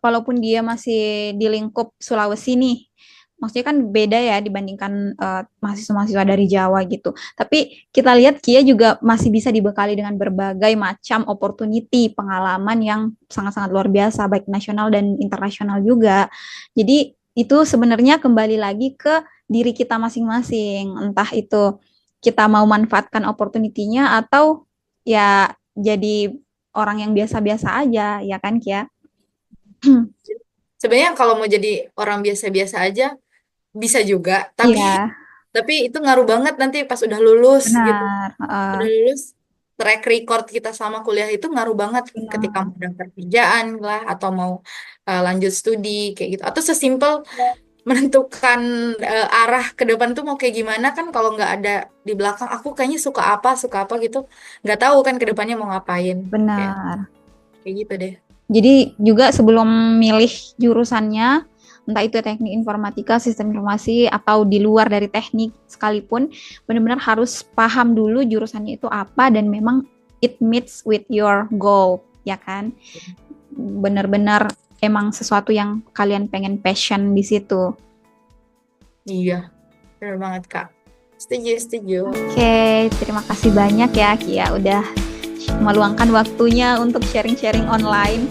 walaupun dia masih di lingkup Sulawesi nih, maksudnya kan beda ya dibandingkan mahasiswa-mahasiswa dari Jawa gitu. Tapi kita lihat Kia juga masih bisa dibekali dengan berbagai macam opportunity, pengalaman yang sangat-sangat luar biasa, baik nasional dan internasional juga. Jadi itu sebenarnya kembali lagi ke diri kita masing-masing, entah itu kita mau manfaatkan opportunity-nya atau ya jadi orang yang biasa-biasa aja, ya kan Kia? Sebenarnya kalau mau jadi orang biasa-biasa aja bisa juga, tapi Iya, itu ngaruh banget nanti pas udah lulus gitu. benar. Udah lulus, track record kita sama kuliah itu ngaruh banget ketika Benar. mau daftar kerjaan lah atau mau lanjut studi kayak gitu. Atau sesimpel menentukan arah ke depan tuh mau kayak gimana kan kalau nggak ada di belakang aku kayaknya suka apa gitu, nggak tahu kan ke depannya mau ngapain. Kayak Benar. kayak gitu deh. Jadi juga sebelum milih jurusannya, entah itu teknik informatika, sistem informasi, atau di luar dari teknik sekalipun, benar-benar harus paham dulu jurusannya itu apa dan memang it meets with your goal, ya kan? Benar-benar emang sesuatu yang kalian pengen passion di situ. Iya, benar banget Kak. Setuju, setuju. Oke, terima kasih banyak ya Kia udah meluangkan waktunya untuk sharing-sharing online.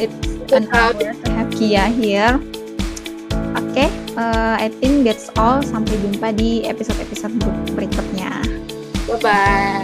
It's an honor to have Kia here. Oke, I think that's all. Sampai jumpa di episode-episode berikutnya. Bye-bye.